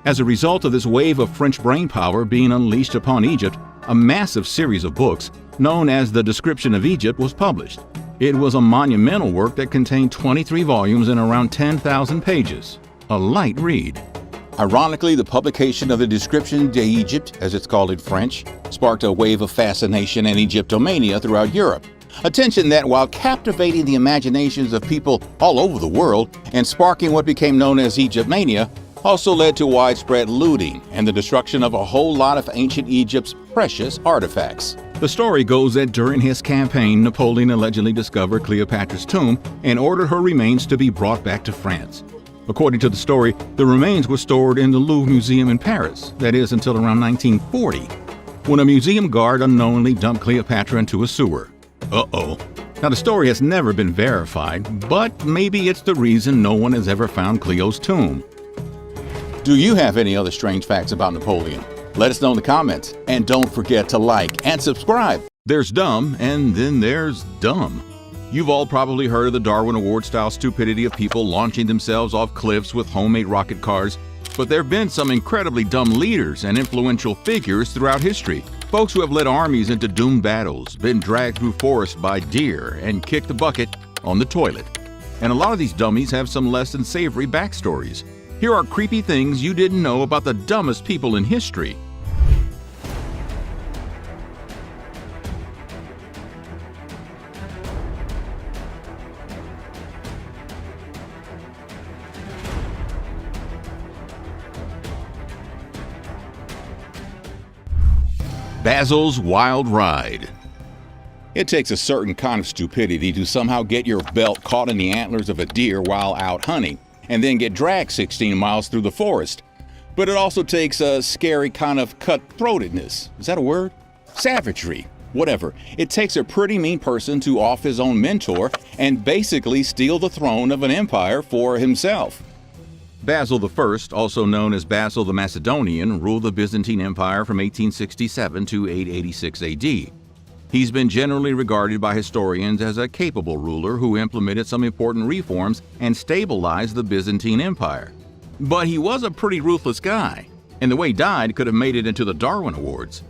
As a result of this wave of French brainpower being unleashed upon Egypt, a massive series of books, known as the Description of Egypt, was published. It was a monumental work that contained 23 volumes and around 10,000 pages. A light read. Ironically, the publication of the Description d'Egypte, as it's called in French, sparked a wave of fascination and Egyptomania throughout Europe. Attention that, while captivating the imaginations of people all over the world and sparking what became known as Egyptmania, also led to widespread looting and the destruction of a whole lot of ancient Egypt's precious artifacts. The story goes that during his campaign, Napoleon allegedly discovered Cleopatra's tomb and ordered her remains to be brought back to France. According to the story, the remains were stored in the Louvre Museum in Paris, that is until around 1940, when a museum guard unknowingly dumped Cleopatra into a sewer. Uh-oh. Now, the story has never been verified, but maybe it's the reason no one has ever found Cleo's tomb. Do you have any other strange facts about Napoleon? Let us know in the comments, and don't forget to like and subscribe. There's dumb, and then there's dumb. You've all probably heard of the Darwin Award-style stupidity of people launching themselves off cliffs with homemade rocket cars, but there have been some incredibly dumb leaders and influential figures throughout history. Folks who have led armies into doomed battles, been dragged through forests by deer, and kicked the bucket on the toilet. And a lot of these dummies have some less than savory backstories. Here are creepy things you didn't know about the dumbest people in history. Basil's Wild Ride. It takes a certain kind of stupidity to somehow get your belt caught in the antlers of a deer while out hunting, and then get dragged 16 miles through the forest. But it also takes a scary kind of cutthroatedness. Is that a word? Savagery. Whatever. It takes a pretty mean person to off his own mentor and basically steal the throne of an empire for himself. Basil I, also known as Basil the Macedonian, ruled the Byzantine Empire from 1867 to 886 AD. He's been generally regarded by historians as a capable ruler who implemented some important reforms and stabilized the Byzantine Empire. But he was a pretty ruthless guy, and the way he died could have made it into the Darwin Awards.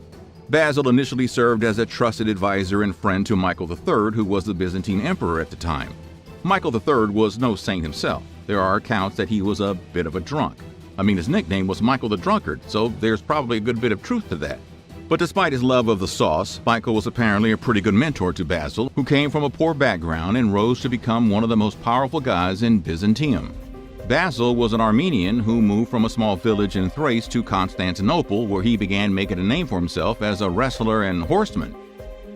Basil initially served as a trusted advisor and friend to Michael III, who was the Byzantine emperor at the time. Michael III was no saint himself. There are accounts that he was a bit of a drunk. I mean, his nickname was Michael the Drunkard, so there's probably a good bit of truth to that. But despite his love of the sauce, Michael was apparently a pretty good mentor to Basil, who came from a poor background and rose to become one of the most powerful guys in Byzantium. Basil was an Armenian who moved from a small village in Thrace to Constantinople, where he began making a name for himself as a wrestler and horseman.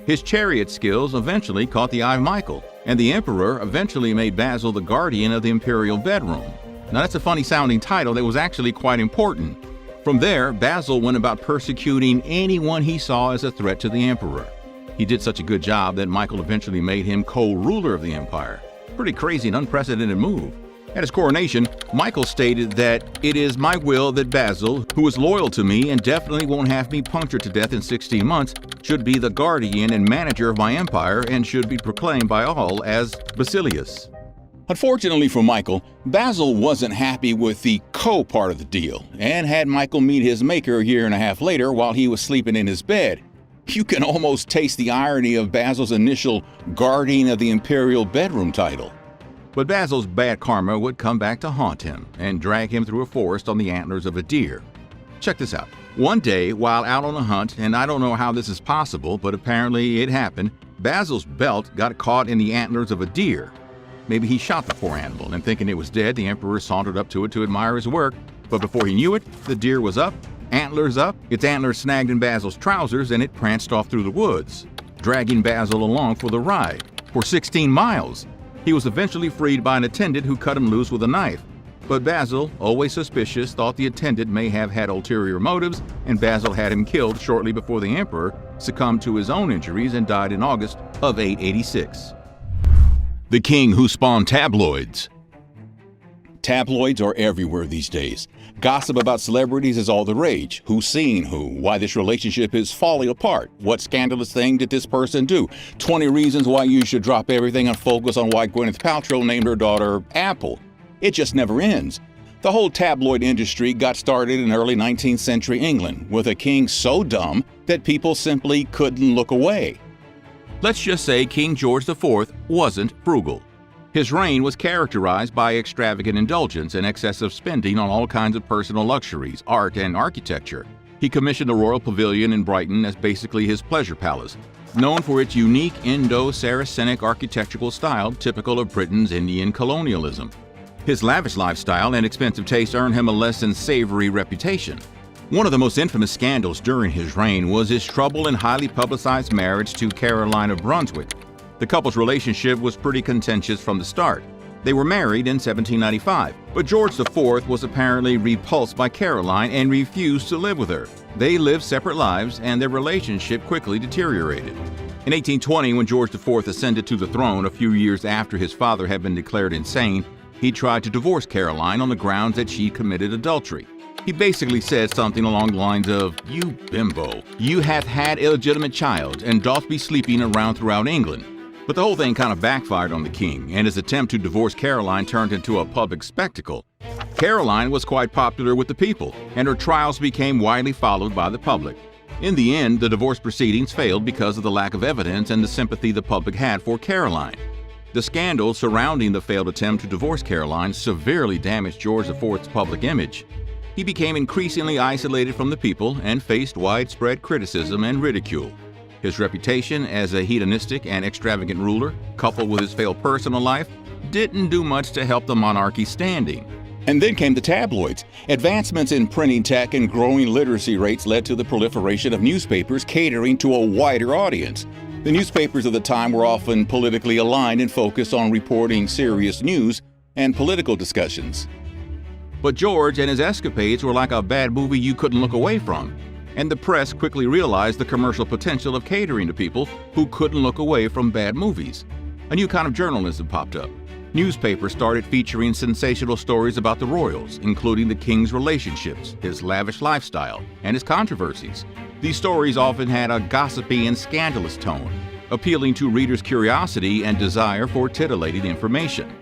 His chariot skills eventually caught the eye of Michael, and the emperor eventually made Basil the guardian of the imperial bedroom. Now that's a funny sounding title that was actually quite important. From there, Basil went about persecuting anyone he saw as a threat to the emperor. He did such a good job that Michael eventually made him co-ruler of the empire. Pretty crazy and unprecedented move. At his coronation, Michael stated that it is my will that Basil, who is loyal to me and definitely won't have me punctured to death in 16 months, should be the guardian and manager of my empire and should be proclaimed by all as Basilius. Unfortunately for Michael, Basil wasn't happy with the co-part of the deal and had Michael meet his maker a year and a half later while he was sleeping in his bed. You can almost taste the irony of Basil's initial guardian of the imperial bedroom title. But Basil's bad karma would come back to haunt him and drag him through a forest on the antlers of a deer. Check this out. One day, while out on a hunt, and I don't know how this is possible, but apparently it happened, Basil's belt got caught in the antlers of a deer. Maybe he shot the poor animal, and thinking it was dead, the emperor sauntered up to it to admire his work. But before he knew it, the deer was up, antlers up, its antlers snagged in Basil's trousers, and it pranced off through the woods, dragging Basil along for the ride, for 16 miles. He was eventually freed by an attendant who cut him loose with a knife. But Basil, always suspicious, thought the attendant may have had ulterior motives, and Basil had him killed shortly before the emperor succumbed to his own injuries and died in August of 886. The king who spawned tabloids. Tabloids are everywhere these days. Gossip about celebrities is all the rage. Who's seen who? Why this relationship is falling apart? What scandalous thing did this person do? 20 reasons why you should drop everything and focus on why Gwyneth Paltrow named her daughter Apple. It just never ends. The whole tabloid industry got started in early 19th century England with a king so dumb that people simply couldn't look away. Let's just say King George IV wasn't frugal. His reign was characterized by extravagant indulgence and excessive spending on all kinds of personal luxuries, art, and architecture. He commissioned the Royal Pavilion in Brighton as basically his pleasure palace, known for its unique Indo-Saracenic architectural style typical of Britain's Indian colonialism. His lavish lifestyle and expensive taste earned him a less than savory reputation. One of the most infamous scandals during his reign was his troubled and highly publicized marriage to Caroline of Brunswick. The couple's relationship was pretty contentious from the start. They were married in 1795, but George IV was apparently repulsed by Caroline and refused to live with her. They lived separate lives, and their relationship quickly deteriorated. In 1820, when George IV ascended to the throne a few years after his father had been declared insane, he tried to divorce Caroline on the grounds that she committed adultery. He basically said something along the lines of, "You bimbo, you hath had illegitimate child, and doth be sleeping around throughout England." But the whole thing kind of backfired on the king, and his attempt to divorce Caroline turned into a public spectacle. Caroline was quite popular with the people, and her trials became widely followed by the public. In the end, the divorce proceedings failed because of the lack of evidence and the sympathy the public had for Caroline. The scandal surrounding the failed attempt to divorce Caroline severely damaged George IV's public image. He became increasingly isolated from the people and faced widespread criticism and ridicule. His reputation as a hedonistic and extravagant ruler, coupled with his failed personal life, didn't do much to help the monarchy's standing. And then came the tabloids. Advancements in printing tech and growing literacy rates led to the proliferation of newspapers catering to a wider audience. The newspapers of the time were often politically aligned and focused on reporting serious news and political discussions. But George and his escapades were like a bad movie you couldn't look away from, and the press quickly realized the commercial potential of catering to people who couldn't look away from bad movies. A new kind of journalism popped up. Newspapers started featuring sensational stories about the royals, including the king's relationships, his lavish lifestyle, and his controversies. These stories often had a gossipy and scandalous tone, appealing to readers' curiosity and desire for titillating information.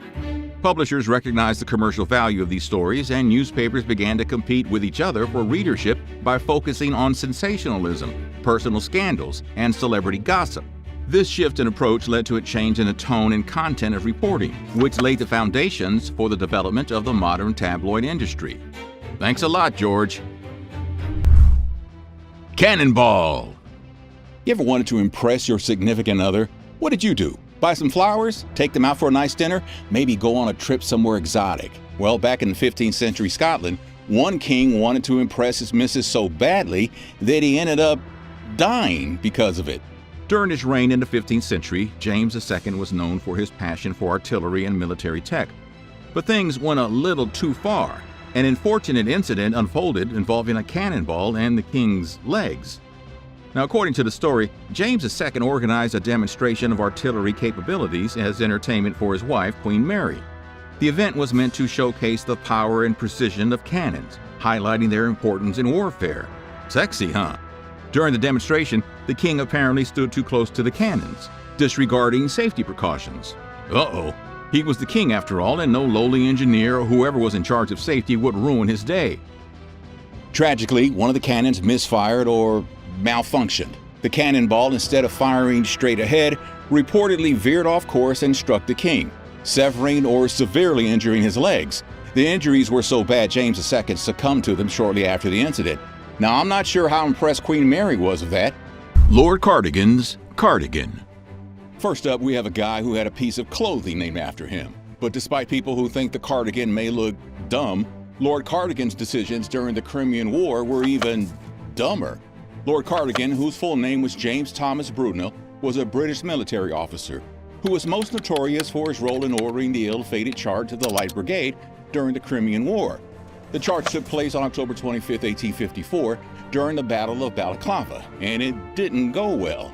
Publishers recognized the commercial value of these stories, and newspapers began to compete with each other for readership by focusing on sensationalism, personal scandals, and celebrity gossip. This shift in approach led to a change in the tone and content of reporting, which laid the foundations for the development of the modern tabloid industry. Thanks a lot, George. Cannonball! You ever wanted to impress your significant other? What did you do? Buy some flowers? Take them out for a nice dinner? Maybe go on a trip somewhere exotic? Well, back in 15th century Scotland, one king wanted to impress his missus so badly that he ended up dying because of it. During his reign in the 15th century, James II was known for his passion for artillery and military tech. But things went a little too far. An unfortunate incident unfolded involving a cannonball and the king's legs. Now, according to the story, James II organized a demonstration of artillery capabilities as entertainment for his wife, Queen Mary. The event was meant to showcase the power and precision of cannons, highlighting their importance in warfare. Sexy, huh? During the demonstration, the king apparently stood too close to the cannons, disregarding safety precautions. Uh-oh. He was the king after all, and no lowly engineer or whoever was in charge of safety would ruin his day. Tragically, one of the cannons misfired or malfunctioned. The cannonball, instead of firing straight ahead, reportedly veered off course and struck the king, severing or severely injuring his legs. The injuries were so bad James II succumbed to them shortly after the incident. Now, I'm not sure how impressed Queen Mary was with that. Lord Cardigan's cardigan. First up, we have a guy who had a piece of clothing named after him. But despite people who think the cardigan may look dumb, Lord Cardigan's decisions during the Crimean War were even dumber. Lord Cardigan, whose full name was James Thomas Brunel, was a British military officer who was most notorious for his role in ordering the ill-fated charge of the Light Brigade during the Crimean War. The charge took place on October 25, 1854, during the Battle of Balaclava, and it didn't go well.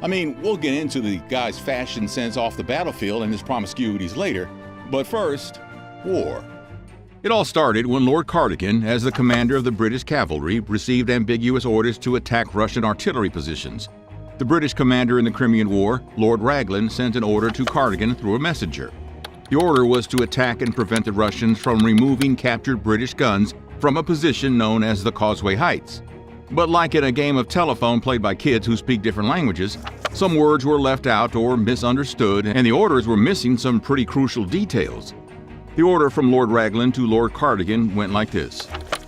I mean, we'll get into the guy's fashion sense off the battlefield and his promiscuities later, but first, war. It all started when Lord Cardigan, as the commander of the British cavalry, received ambiguous orders to attack Russian artillery positions. The British commander in the Crimean War, Lord Raglan, sent an order to Cardigan through a messenger. The order was to attack and prevent the Russians from removing captured British guns from a position known as the Causeway Heights. But like in a game of telephone played by kids who speak different languages, some words were left out or misunderstood, and the orders were missing some pretty crucial details. The order from Lord Raglan to Lord Cardigan went like this.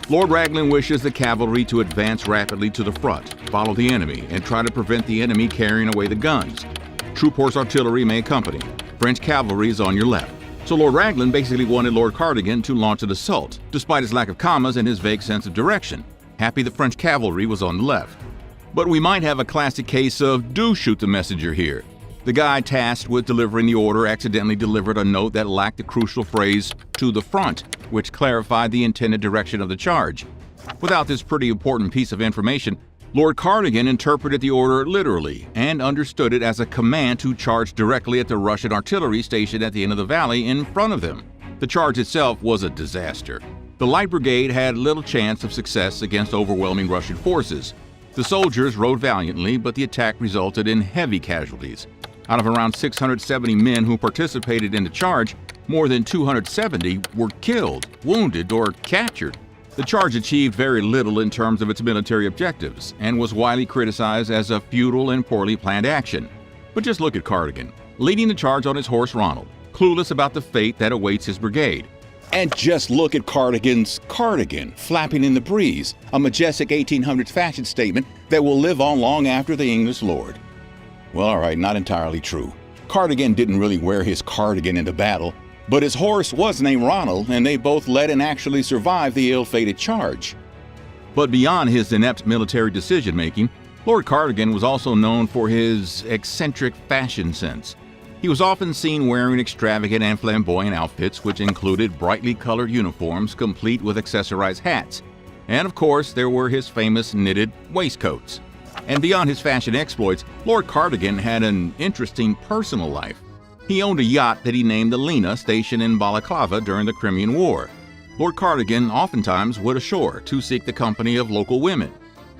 Lord Raglan wishes the cavalry to advance rapidly to the front, follow the enemy, and try to prevent the enemy carrying away the guns. Troop horse artillery may accompany. French cavalry is on your left. So Lord Raglan basically wanted Lord Cardigan to launch an assault, despite his lack of commas and his vague sense of direction. Happy the French cavalry was on the left. But we might have a classic case of do shoot the messenger here. The guy tasked with delivering the order accidentally delivered a note that lacked the crucial phrase, "to the front," which clarified the intended direction of the charge. Without this pretty important piece of information, Lord Cardigan interpreted the order literally and understood it as a command to charge directly at the Russian artillery stationed at the end of the valley in front of them. The charge itself was a disaster. The Light Brigade had little chance of success against overwhelming Russian forces. The soldiers rode valiantly, but the attack resulted in heavy casualties. Out of around 670 men who participated in the charge, more than 270 were killed, wounded, or captured. The charge achieved very little in terms of its military objectives and was widely criticized as a futile and poorly planned action. But just look at Cardigan, leading the charge on his horse Ronald, clueless about the fate that awaits his brigade. And just look at Cardigan's cardigan flapping in the breeze, a majestic 1800s fashion statement that will live on long after the English lord. Well, all right, not entirely true. Cardigan didn't really wear his cardigan into battle, but his horse was named Ronald, and they both led and actually survived the ill-fated charge. But beyond his inept military decision-making, Lord Cardigan was also known for his eccentric fashion sense. He was often seen wearing extravagant and flamboyant outfits, which included brightly colored uniforms complete with accessorized hats. And of course, there were his famous knitted waistcoats. And beyond his fashion exploits, Lord Cardigan had an interesting personal life. He owned a yacht that he named the Lena, stationed in Balaclava during the Crimean War. Lord Cardigan oftentimes went ashore to seek the company of local women.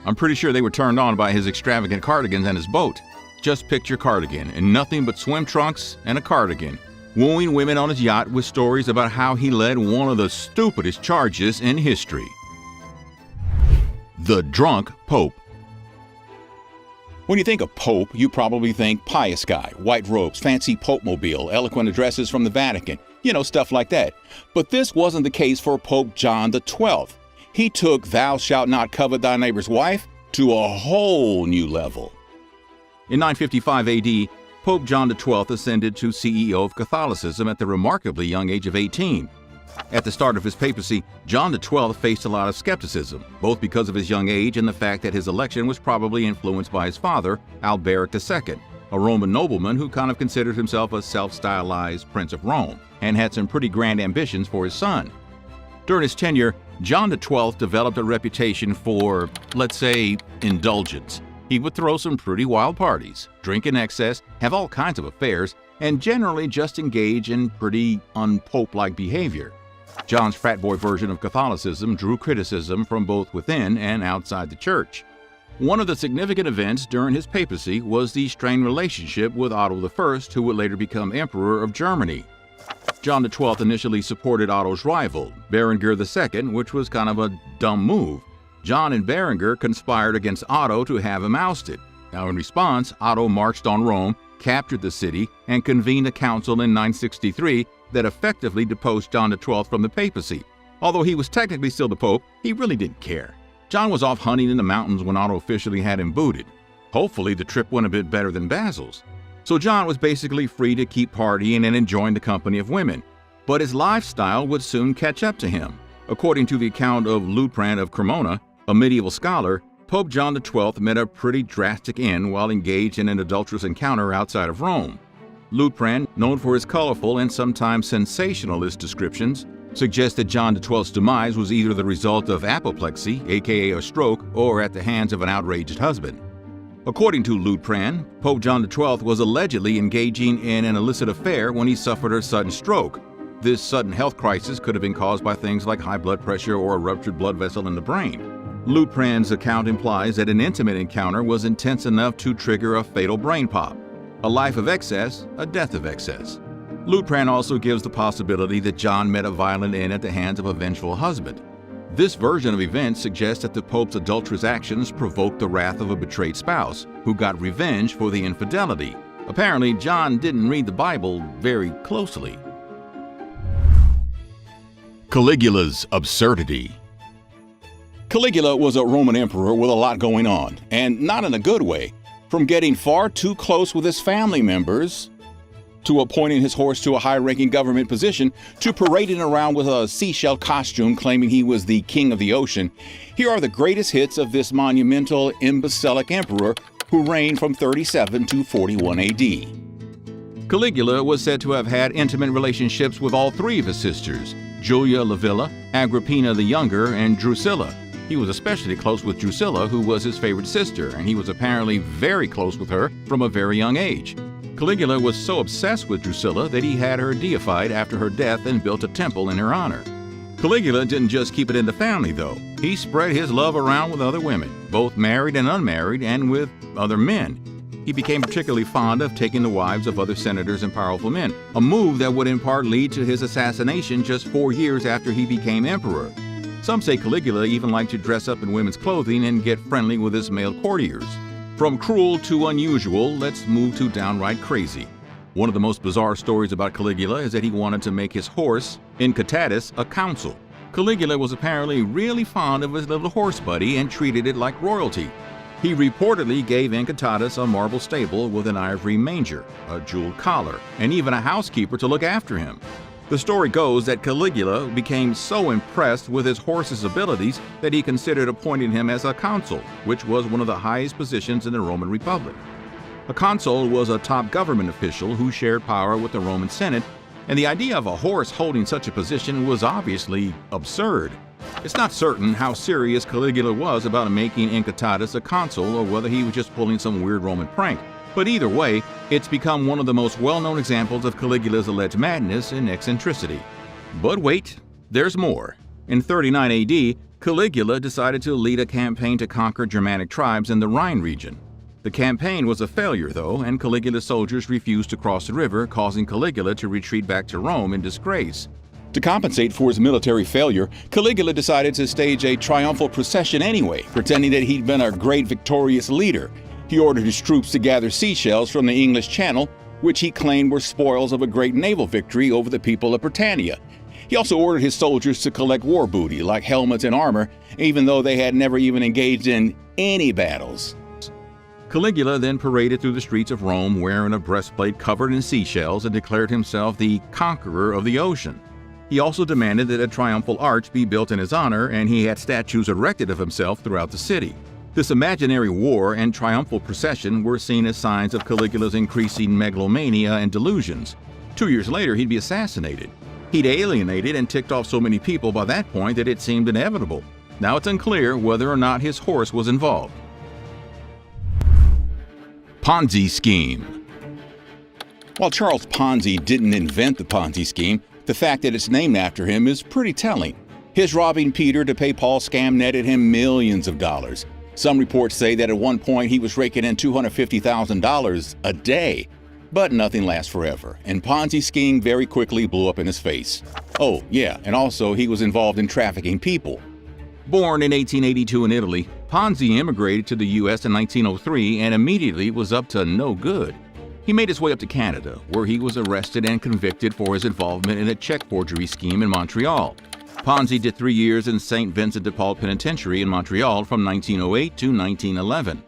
I'm pretty sure they were turned on by his extravagant cardigans and his boat. Just picture Cardigan in nothing but swim trunks and a cardigan, wooing women on his yacht with stories about how he led one of the stupidest charges in history. The Drunk Pope. When you think of Pope, you probably think pious guy, white robes, fancy Pope-mobile, eloquent addresses from the Vatican, stuff like that. But this wasn't the case for Pope John XII. He took "thou shalt not covet thy neighbor's wife" to a whole new level. In 955 AD, Pope John XII ascended to CEO of Catholicism at the remarkably young age of 18. At the start of his papacy, John XII faced a lot of skepticism, both because of his young age and the fact that his election was probably influenced by his father, Alberic II, a Roman nobleman who kind of considered himself a self-stylized Prince of Rome and had some pretty grand ambitions for his son. During his tenure, John XII developed a reputation for, let's say, indulgence. He would throw some pretty wild parties, drink in excess, have all kinds of affairs, and generally just engage in pretty un-pope-like behavior. John's frat boy version of Catholicism drew criticism from both within and outside the church. One of the significant events during his papacy was the strained relationship with Otto I, who would later become Emperor of Germany. John XII initially supported Otto's rival, Berengar II, which was kind of a dumb move. John and Berengar conspired against Otto to have him ousted. Now, in response, Otto marched on Rome, captured the city, and convened a council in 963 that effectively deposed John XII from the papacy. Although he was technically still the pope, he really didn't care. John was off hunting in the mountains when Otto officially had him booted. Hopefully, the trip went a bit better than Basil's. So John was basically free to keep partying and enjoying the company of women. But his lifestyle would soon catch up to him. According to the account of Liutprand of Cremona, a medieval scholar, Pope John XII met a pretty drastic end while engaged in an adulterous encounter outside of Rome. Liutprand, known for his colorful and sometimes sensationalist descriptions, suggests that John XII's demise was either the result of apoplexy, aka a stroke, or at the hands of an outraged husband. According to Liutprand, Pope John XII was allegedly engaging in an illicit affair when he suffered a sudden stroke. This sudden health crisis could have been caused by things like high blood pressure or a ruptured blood vessel in the brain. Liutprand's account implies that an intimate encounter was intense enough to trigger a fatal brain pop. A life of excess, a death of excess. Liutprand also gives the possibility that John met a violent end at the hands of a vengeful husband. This version of events suggests that the Pope's adulterous actions provoked the wrath of a betrayed spouse, who got revenge for the infidelity. Apparently, John didn't read the Bible very closely. Caligula's absurdity. Caligula was a Roman emperor with a lot going on, and not in a good way. From getting far too close with his family members to appointing his horse to a high-ranking government position, to parading around with a seashell costume claiming he was the king of the ocean, here are the greatest hits of this monumental, imbecilic emperor who reigned from 37 to 41 AD. Caligula was said to have had intimate relationships with all three of his sisters, Julia Livilla, Agrippina the Younger, and Drusilla. He was especially close with Drusilla, who was his favorite sister, and he was apparently very close with her from a very young age. Caligula was so obsessed with Drusilla that he had her deified after her death and built a temple in her honor. Caligula didn't just keep it in the family, though. He spread his love around with other women, both married and unmarried, and with other men. He became particularly fond of taking the wives of other senators and powerful men, a move that would in part lead to his assassination just 4 years after he became emperor. Some say Caligula even liked to dress up in women's clothing and get friendly with his male courtiers. From cruel to unusual, let's move to downright crazy. One of the most bizarre stories about Caligula is that he wanted to make his horse, Incitatus, a consul. Caligula was apparently really fond of his little horse buddy and treated it like royalty. He reportedly gave Incitatus a marble stable with an ivory manger, a jeweled collar, and even a housekeeper to look after him. The story goes that Caligula became so impressed with his horse's abilities that he considered appointing him as a consul, which was one of the highest positions in the Roman Republic. A consul was a top government official who shared power with the Roman Senate, and the idea of a horse holding such a position was obviously absurd. It's not certain how serious Caligula was about making Incitatus a consul or whether he was just pulling some weird Roman prank. But either way, it's become one of the most well-known examples of Caligula's alleged madness and eccentricity. But wait, there's more. In 39 AD, Caligula decided to lead a campaign to conquer Germanic tribes in the Rhine region. The campaign was a failure, though, and Caligula's soldiers refused to cross the river, causing Caligula to retreat back to Rome in disgrace. To compensate for his military failure, Caligula decided to stage a triumphal procession anyway, pretending that he'd been a great victorious leader. He ordered his troops to gather seashells from the English Channel, which he claimed were spoils of a great naval victory over the people of Britannia. He also ordered his soldiers to collect war booty, like helmets and armor, even though they had never even engaged in any battles. Caligula then paraded through the streets of Rome wearing a breastplate covered in seashells and declared himself the conqueror of the ocean. He also demanded that a triumphal arch be built in his honor, and he had statues erected of himself throughout the city. This imaginary war and triumphal procession were seen as signs of Caligula's increasing megalomania and delusions. 2 years later, he'd be assassinated. He'd alienated and ticked off so many people by that point that it seemed inevitable. Now it's unclear whether or not his horse was involved. Ponzi scheme. While Charles Ponzi didn't invent the Ponzi scheme, the fact that it's named after him is pretty telling. His robbing Peter to pay Paul scam netted him millions of dollars. Some reports say that at one point he was raking in $250,000 a day. But nothing lasts forever, and Ponzi scheme very quickly blew up in his face. Oh, yeah, and also he was involved in trafficking people. Born in 1882 in Italy, Ponzi immigrated to the U.S. in 1903 and immediately was up to no good. He made his way up to Canada, where he was arrested and convicted for his involvement in a check forgery scheme in Montreal. Ponzi did 3 years in St. Vincent de Paul Penitentiary in Montreal from 1908 to 1911.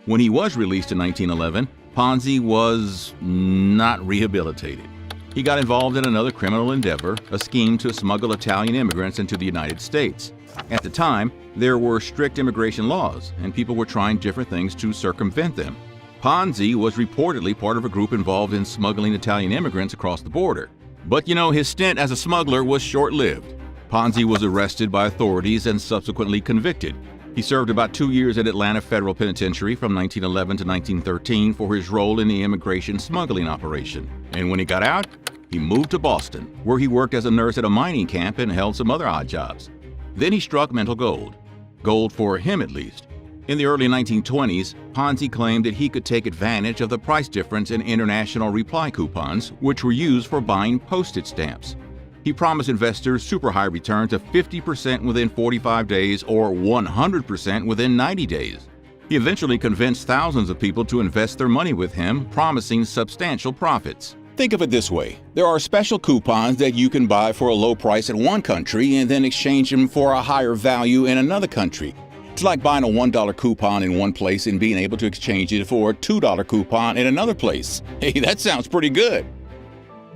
When he was released in 1911, Ponzi was not rehabilitated. He got involved in another criminal endeavor, a scheme to smuggle Italian immigrants into the United States. At the time, there were strict immigration laws, and people were trying different things to circumvent them. Ponzi was reportedly part of a group involved in smuggling Italian immigrants across the border. But his stint as a smuggler was short-lived. Ponzi was arrested by authorities and subsequently convicted. He served about 2 years at Atlanta Federal Penitentiary from 1911 to 1913 for his role in the immigration smuggling operation. And when he got out, he moved to Boston, where he worked as a nurse at a mining camp and held some other odd jobs. Then he struck mental gold. Gold for him, at least. In the early 1920s, Ponzi claimed that he could take advantage of the price difference in international reply coupons, which were used for buying postage stamps. He promised investors super high returns of 50% within 45 days or 100% within 90 days. He eventually convinced thousands of people to invest their money with him, promising substantial profits. Think of it this way. There are special coupons that you can buy for a low price in one country and then exchange them for a higher value in another country. It's like buying a $1 coupon in one place and being able to exchange it for a $2 coupon in another place. Hey, that sounds pretty good.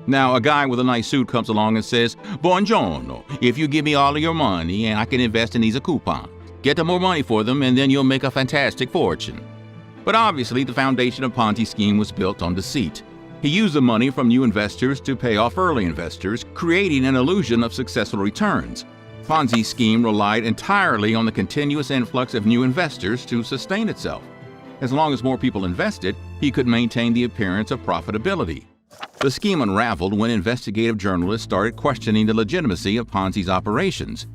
Now, a guy with a nice suit comes along and says, "Buongiorno, if you give me all of your money and I can invest in these coupons, get more money for them and then you'll make a fantastic fortune." But obviously, the foundation of Ponzi's scheme was built on deceit. He used the money from new investors to pay off early investors, creating an illusion of successful returns. Ponzi's scheme relied entirely on the continuous influx of new investors to sustain itself. As long as more people invested, he could maintain the appearance of profitability. The scheme unraveled when investigative journalists started questioning the legitimacy of Ponzi's operations.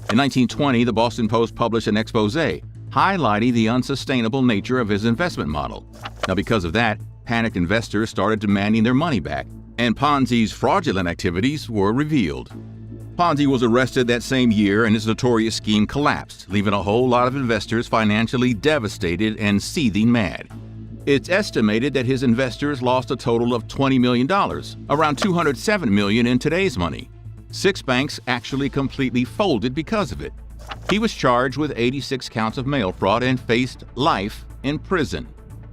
In 1920, the Boston Post published an exposé highlighting the unsustainable nature of his investment model. Now, because of that, panicked investors started demanding their money back, and Ponzi's fraudulent activities were revealed. Ponzi was arrested that same year and his notorious scheme collapsed, leaving a whole lot of investors financially devastated and seething mad. It's estimated that his investors lost a total of $20 million, around $207 million in today's money. 6 banks actually completely folded because of it. He was charged with 86 counts of mail fraud and faced life in prison.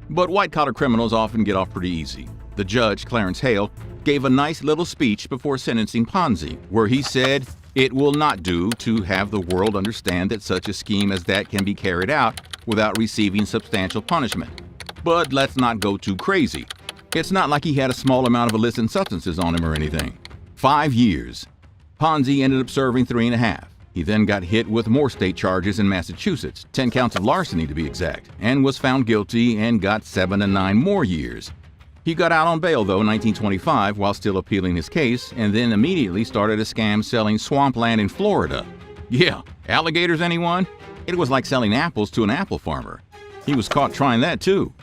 But white-collar criminals often get off pretty easy. The judge, Clarence Hale, gave a nice little speech before sentencing Ponzi, where he said, "It will not do to have the world understand that such a scheme as that can be carried out without receiving substantial punishment. But let's not go too crazy. It's not like he had a small amount of illicit substances on him or anything." 5 years. Ponzi ended up serving 3.5. He then got hit with more state charges in Massachusetts, 10 counts of larceny to be exact, and was found guilty and got 7 to 9 more years. He got out on bail, though, in 1925 while still appealing his case, and then immediately started a scam selling swampland in Florida. Yeah, alligators, anyone? It was like selling apples to an apple farmer. He was caught trying that, too.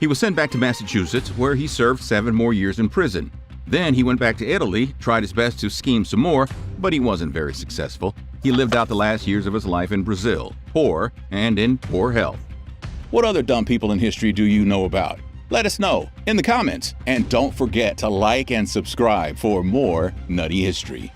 He was sent back to Massachusetts, where he served 7 more years in prison. Then he went back to Italy, tried his best to scheme some more, but he wasn't very successful. He lived out the last years of his life in Brazil, poor and in poor health. What other dumb people in history do you know about? Let us know in the comments, and don't forget to like and subscribe for more Nutty History.